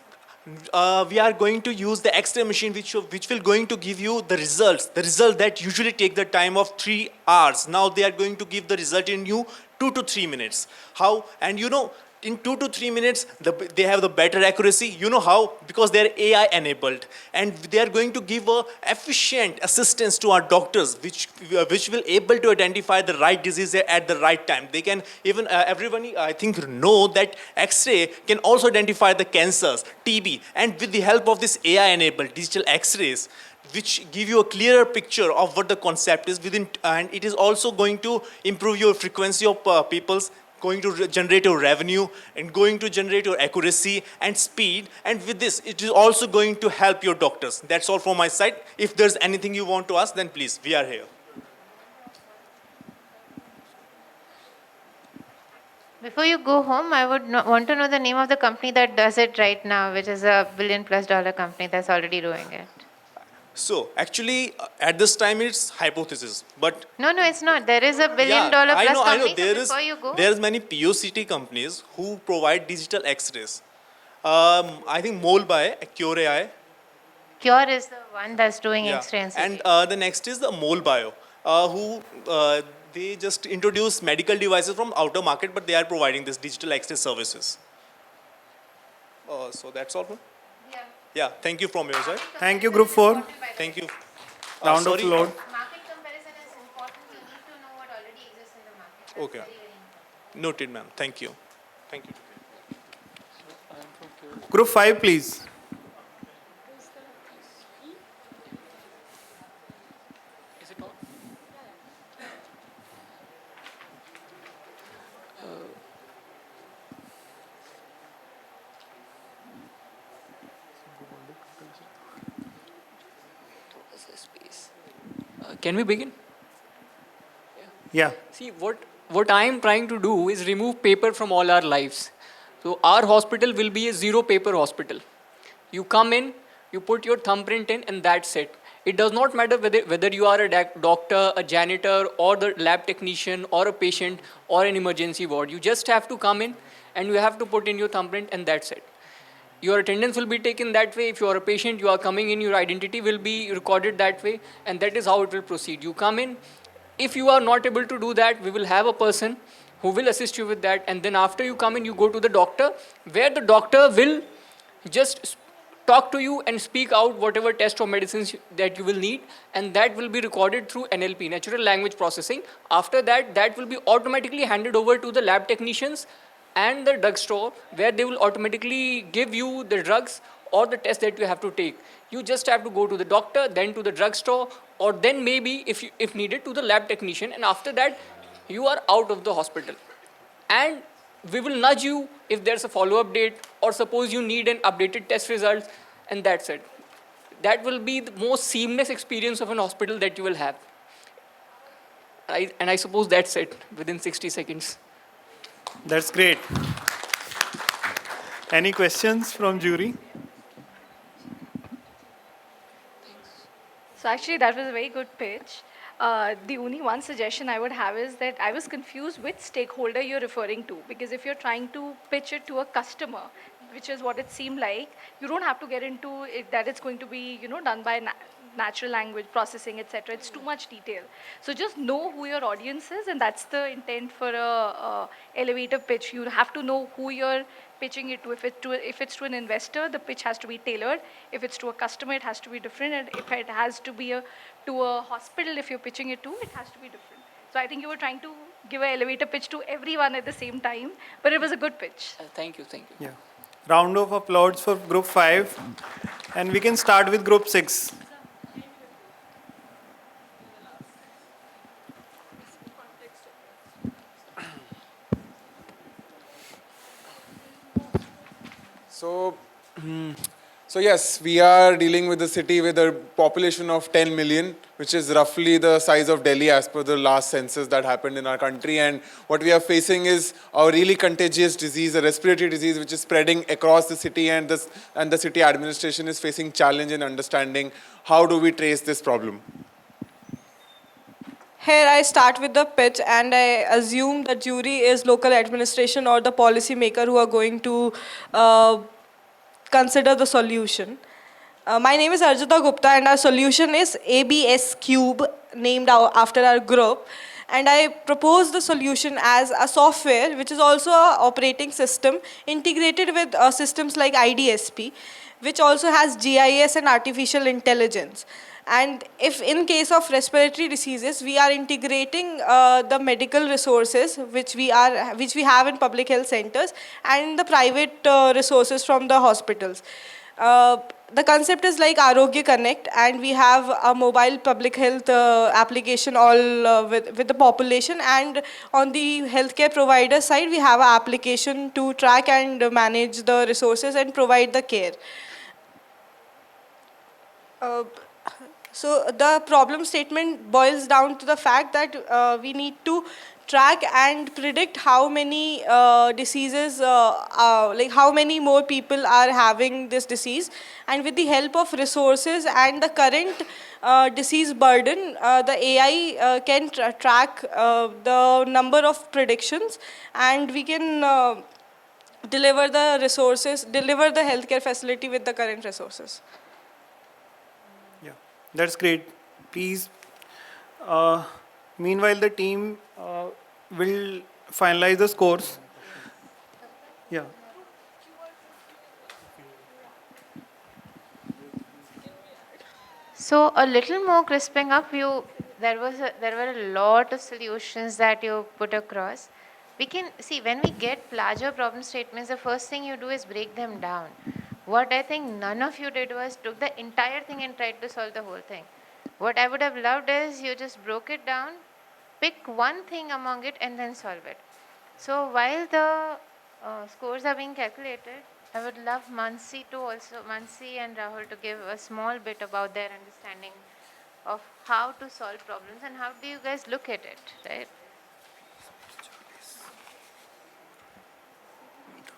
we are going to use the X-ray machine, which will going to give you the results. The result that usually take the time of 3 hours. Now they are going to give the result in you 2 to 3 minutes. How? And you know, in 2 to 3 minutes, they have the better accuracy. You know how? Because they are AI enabled, and they are going to give a efficient assistance to our doctors, which will able to identify the right disease at the right time. They can even everyone I think know that X-ray can also identify the cancers, TB, and with the help of this AI enabled digital X-rays, which give you a clearer picture of what the concept is within, and it is also going to improve your frequency of people's, going to generate your revenue and going to generate your accuracy and speed. And with this, it is also going to help your doctors. That's all from my side. If there's anything you want to ask, then please, we are here. Before you go home, I would want to know the name of the company that does it right now, which is a $1 billion+ company that's already doing it. So actually, at this time, it's hypothesis, but No, it's not. There is a $1 billion+ I know. company. There So is before you go, there's many POCT companies who provide digital X-rays. I think Molby, Cure AI. Cure is the one that's doing X-ray and And CT. the next is the Molbio, who they just introduce medical devices from outer market, but they are providing this digital X-ray services. So that's all. Yeah. Thank you from your side. Thank you, group 4. Thank you. Round of sorry. applause. Market comparison is important. You need to know what already exists in the market. That's Okay. very, very important. Noted, ma'am. Thank you. Thank you. Group 5, please. Can we begin? Yeah. See, what I am trying to do is remove paper from all our lives. So our hospital will be a zero paper hospital. You come in, you put your thumbprint in, and that's it. It does not matter whether you are a doctor, a janitor, or the lab technician, or a patient, or an emergency ward. You just have to come in, and you have to put in your thumbprint, and that's it. Your attendance will be taken that way. If you are a patient, you are coming in, your identity will be recorded that way, and that is how it will proceed. You come in. If you are not able to do that, we will have a person who will assist you with that. And then after you come in, you go to the doctor, where the doctor will just talk to you and speak out whatever test or medicines that you will need, and that will be recorded through NLP, natural language processing. After that, that will be automatically handed over to the lab technicians and the drugstore, where they will automatically give you the drugs or the test that you have to take. You just have to go to the doctor, then to the drugstore, or then maybe if needed to the lab technician, and after that you are out of the hospital. And we will nudge you if there's a follow-up date, or suppose you need an updated test results, and that's it. That will be the most seamless experience of an hospital that you will have. And I suppose that's it within 60 seconds. That's great. Any questions from jury? So actually, that was a very good pitch. The only one suggestion I would have is that I was confused which stakeholder you're referring to, because if you're trying to pitch it to a customer, which is what it seemed like, you don't have to get into it that it's going to be, done by natural language processing, etc. It's too much detail. So just know who your audience is, and that's the intent for a elevator pitch. You have to know who you're pitching it to. If it's to an investor, the pitch has to be tailored. If it's to a customer, it has to be different. And if it has to be to a hospital, if you're pitching it to, it has to be different. So I think you were trying to give an elevator pitch to everyone at the same time, but it was a good pitch. Thank you. Yeah. Round of applause for group 5. And we can start with group 6. So yes, we are dealing with a city with a population of 10 million, which is roughly the size of Delhi as per the last census that happened in our country. And what we are facing is a really contagious disease, a respiratory disease, which is spreading across the city, and the city administration is facing challenge in understanding how do we trace this problem. Here I start with the pitch, and I assume the jury is local administration or the policy maker who are going to consider the solution. My name is Arjita Gupta, and our solution is ABS Cube, named after our group. And I propose the solution as a software, which is also an operating system integrated with systems like IDSP, which also has GIS and artificial intelligence. And if in case of respiratory diseases, we are integrating the medical resources which we have in public health centers and the private resources from the hospitals. The concept is like Arogya Connect, and we have a mobile public health application all with the population, and on the healthcare provider side, we have an application to track and manage the resources and provide the care. So the problem statement boils down to the fact that we need to track and predict how many diseases, like how many more people are having this disease. And with the help of resources and the current disease burden, the AI can track the number of predictions, and we can deliver the resources, deliver the healthcare facility with the current resources. That's great. Please, meanwhile, the team will finalize the scores. Yeah. So a little more crisping up, there were a lot of solutions that you put across. We can see when we get larger problem statements, the first thing you do is break them down. What I think none of you did was took the entire thing and tried to solve the whole thing. What I would have loved is you just broke it down, pick one thing among it, and then solve it. So while the scores are being calculated, I would love Mansi and Rahul to give a small bit about their understanding of how to solve problems and how do you guys look at it, right?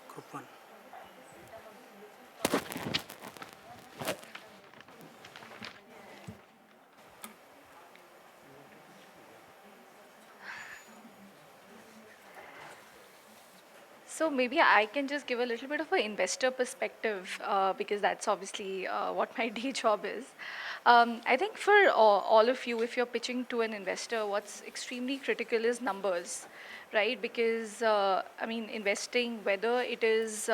Group 1. So maybe I can just give a little bit of an investor perspective because that's obviously what my day job is. I think for all of you, if you're pitching to an investor, what's extremely critical is numbers, right? Because I mean, investing, whether it is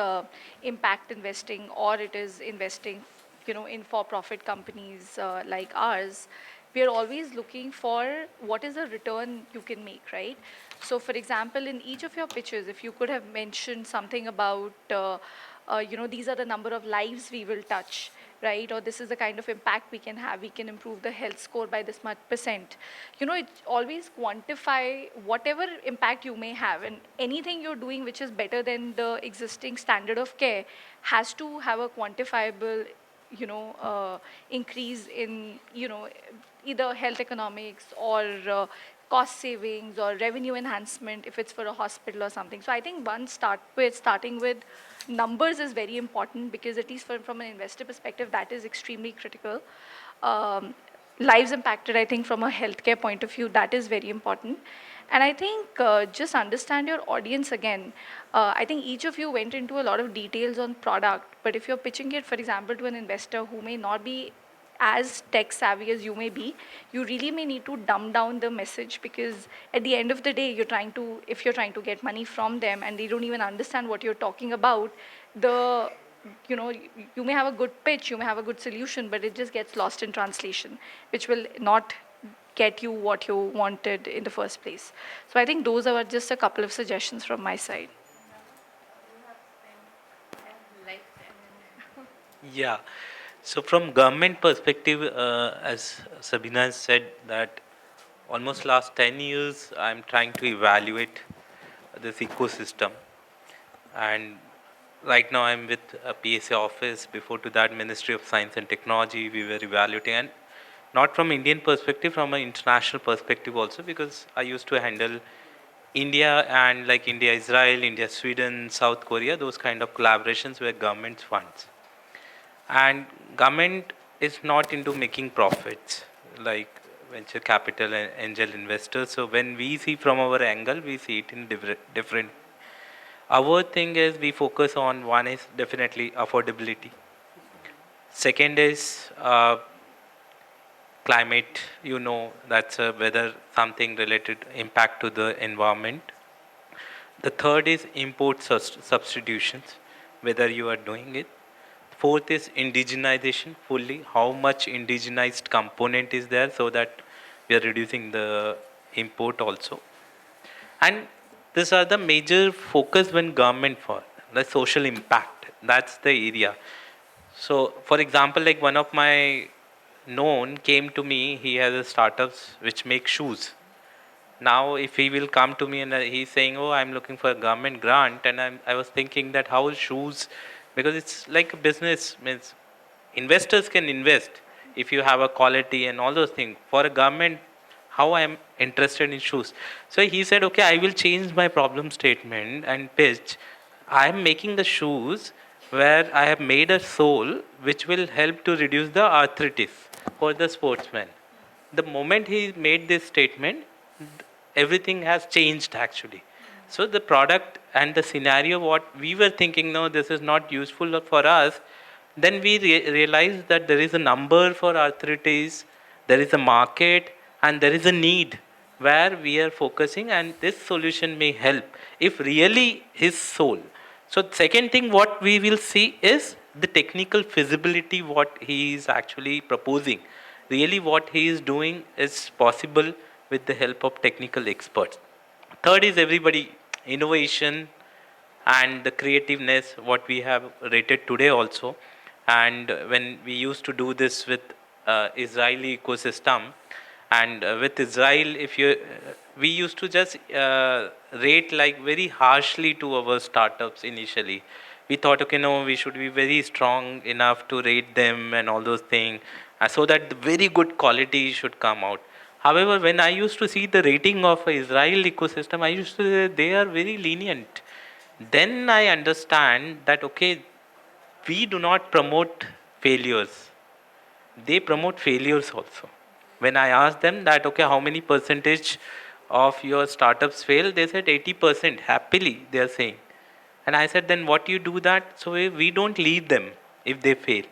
impact investing or it is investing, in for-profit companies like ours, we are always looking for what is the return you can make, right? So for example, in each of your pitches, if you could have mentioned something about, these are the number of lives we will touch, right? Or this is the kind of impact we can have. We can improve the health score by this much percent. It always quantify whatever impact you may have, and anything you're doing which is better than the existing standard of care has to have a quantifiable increase in, either health economics or cost savings or revenue enhancement if it's for a hospital or something. So I think starting with numbers is very important because at least from an investor perspective, that is extremely critical. Lives impacted, I think from a healthcare point of view, that is very important. And I think just understand your audience again. I think each of you went into a lot of details on product, but if you're pitching it, for example, to an investor who may not be as tech savvy as you may be, you really may need to dumb down the message because at the end of the day, if you're trying to get money from them and they don't even understand what you're talking about, you may have a good pitch, you may have a good solution, but it just gets lost in translation, which will not get you what you wanted in the first place. So I think those are just a couple of suggestions from my side. Yeah. So from government perspective, as Sabina has said, that almost last 10 years, I'm trying to evaluate this ecosystem. And right now I'm with a PSA office. Before to that, Ministry of Science and Technology, we were evaluating. And not from Indian perspective, from an international perspective also, because I used to handle India and like India, Israel, India, Sweden, South Korea, those kind of collaborations where government funds. And government is not into making profits like venture capital and angel investors. So when we see from our angle, we see it in different. Our thing is we focus on, one is definitely affordability. Second is climate, that's a weather, something related impact to the environment. The third is import substitutions, whether you are doing it. Fourth is indigenization fully, how much indigenized component is there so that we are reducing the import also. And these are the major focus when government for the social impact. That's the area. So for example, like one of my known came to me, he has a startups which make shoes. Now if he will come to me and he's saying, oh, I'm looking for a government grant, and I was thinking that how shoes, because it's like a business, means investors can invest if you have a quality and all those things. For a government, how I am interested in shoes. So he said, okay, I will change my problem statement and pitch. I am making the shoes where I have made a sole which will help to reduce the arthritis for the sportsman. The moment he made this statement, everything has changed actually. So the product and the scenario, what we were thinking, no, this is not useful for us, then we realized that there is a number for arthritis, there is a market, and there is a need where we are focusing, and this solution may help if really his soul. So second thing what we will see is the technical feasibility, what he is actually proposing. Really what he is doing is possible with the help of technical experts. Third is everybody, innovation and the creativeness, what we have rated today also. And when we used to do this with Israeli ecosystem, and with Israel, we used to just rate like very harshly to our startups initially. We thought, okay, no, we should be very strong enough to rate them and all those things, so that the very good quality should come out. However, when I used to see the rating of Israel ecosystem, I used to say they are very lenient. Then I understand that, okay, we do not promote failures. They promote failures also. When I asked them that, okay, how many percentage of your startups fail? They said 80%, happily, they are saying. And I said, then what you do that? So we don't leave them if they fail.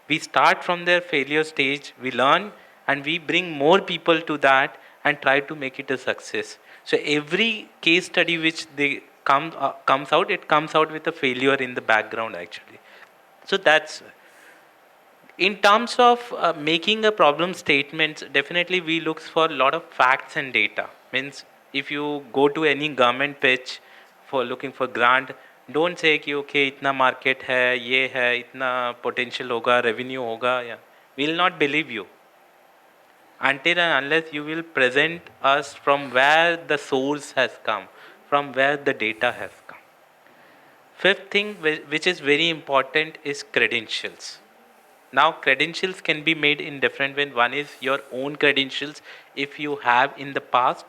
We start from their failure stage, we learn, and we bring more people to that and try to make it a success. So every case study which they comes out, it comes out with a failure in the background actually. So that's, in terms of making a problem statements, definitely we look for a lot of facts and data. Means if you go to any government pitch for looking for grant, don't say कि okay इतना market है, ये है, इतना potential होगा, revenue होगा, yeah. We'll not believe you until and unless you will present us from where the source has come, from where the data has come. Fifth thing which is very important is credentials. Now credentials can be made in different ways. One is your own credentials if you have in the past.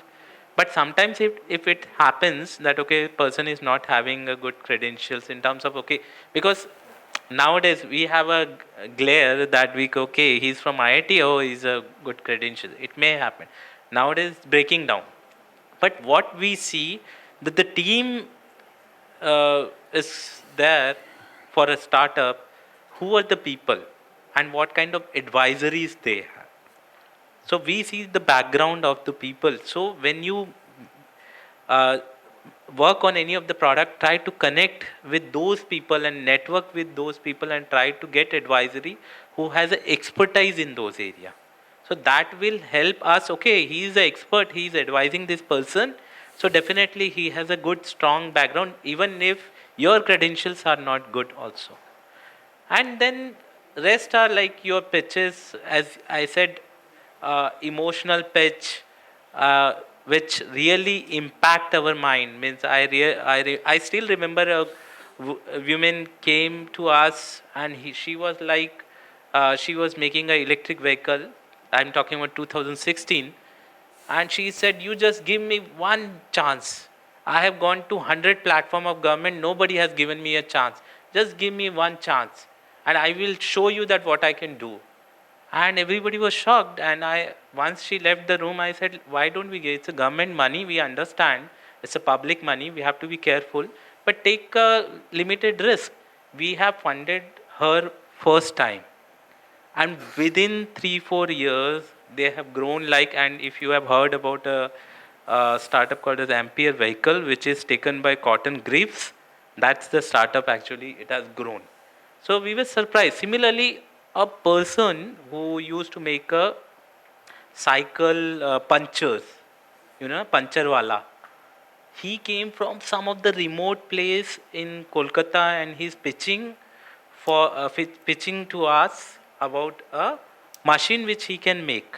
But sometimes if it happens that okay, person is not having a good credentials in terms of okay, because nowadays we have a glare that we go, okay, he's from IIT, oh, he's a good credential. It may happen. Nowadays breaking down. But what we see that the team is there for a startup, who are the people and what kind of advisories they have. So we see the background of the people. So when you work on any of the product, try to connect with those people and network with those people and try to get advisory who has a expertise in those areas. So that will help us, okay, he is an expert, he is advising this person. So definitely he has a good, strong background, even if your credentials are not good also. And then rest are like your pitches, as I said, emotional pitch, which really impact our mind. Means I still remember a woman came to us and she was like, she was making an electric vehicle. I'm talking about 2016. And she said, you just give me one chance. I have gone to 100 platform of government. Nobody has given me a chance. Just give me one chance. And I will show you that what I can do. And everybody was shocked. And once she left the room, I said, why don't we get, it's a government money, we understand. It's a public money, we have to be careful. But take a limited risk. We have funded her first time. And within 3-4 years, they have grown like, and if you have heard about a startup called as Ampere Vehicle, which is taken by Cotton Greaves, that's the startup actually, it has grown. So we were surprised. Similarly, a person who used to make a cycle punctures, puncture wala, he came from some of the remote place in Kolkata and he's pitching to us about a machine which he can make.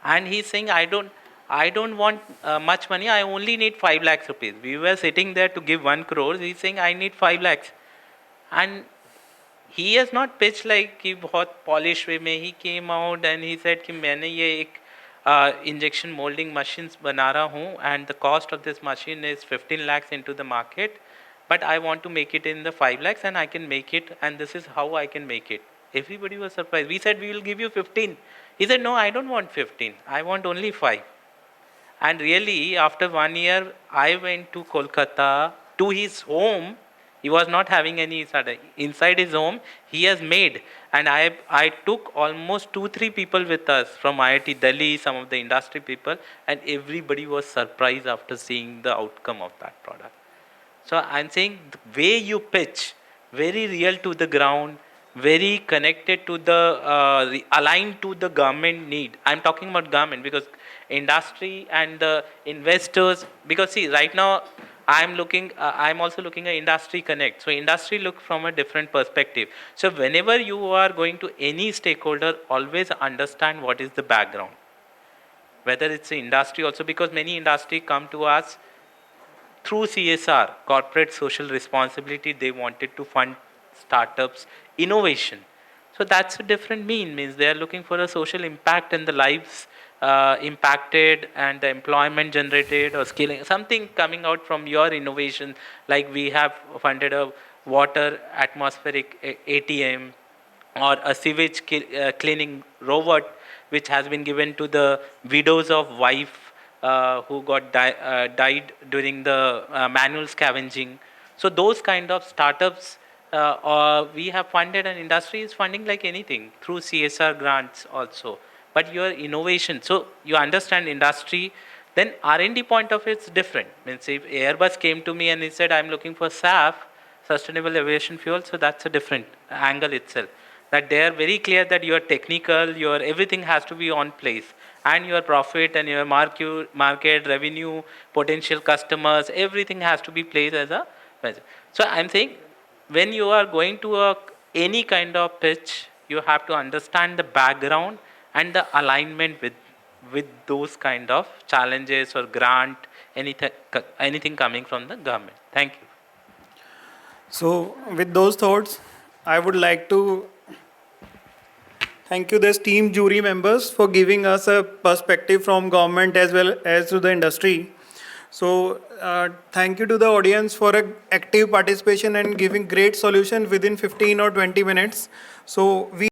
And he's saying, I don't want much money, I only need 5 lakhs rupees. We were sitting there to give 1 crore, he's saying, I need 5 lakhs. And he has not pitched like कि बहुत polished way में. He came out and he said कि मैंने ये एक injection molding machines बना रहा हूँ and the cost of this machine is 15 lakhs into the market, but I want to make it in the 5 lakhs and I can make it and this is how I can make it. Everybody was surprised. We said we will give you 15. He said no, I don't want 15. I want only 5. And really after 1 year, I went to Kolkata to his home. He was not having any inside his home. He has made, and I took almost 2-3 people with us from IIT Delhi, some of the industry people, and everybody was surprised after seeing the outcome of that product. So I'm saying the way you pitch, very real to the ground, very connected to the aligned to the government need. I'm talking about government because industry and the investors. Because see, right now. I'm also looking at industry connect. So industry look from a different perspective. So whenever you are going to any stakeholder, always understand what is the background. Whether it's the industry also, because many industry come to us through CSR, corporate social responsibility. They wanted to fund startups, innovation. So that's a different means they are looking for a social impact in the lives impacted and the employment generated or scaling, something coming out from your innovation, like we have funded a water atmospheric ATM or a sewage cleaning robot which has been given to the widows of wife who got died during the manual scavenging. So those kind of startups, we have funded, and industry is funding like anything through CSR grants also. But your innovation, so you understand industry, then R&D point of it's different. Means if Airbus came to me and he said, I'm looking for SAF, sustainable aviation fuel, so that's a different angle itself. That they are very clear that your technical, your everything has to be on place, and your profit and your market revenue, potential customers, everything has to be placed as a measure. So I'm saying, when you are going to any kind of pitch, you have to understand the background and the alignment with those kind of challenges or grant, anything coming from the government. Thank you. So with those thoughts, I would like to thank you, this team jury members, for giving us a perspective from government as well as to the industry. So thank you to the audience for a active participation and giving great solution within 15 or 20 minutes. So we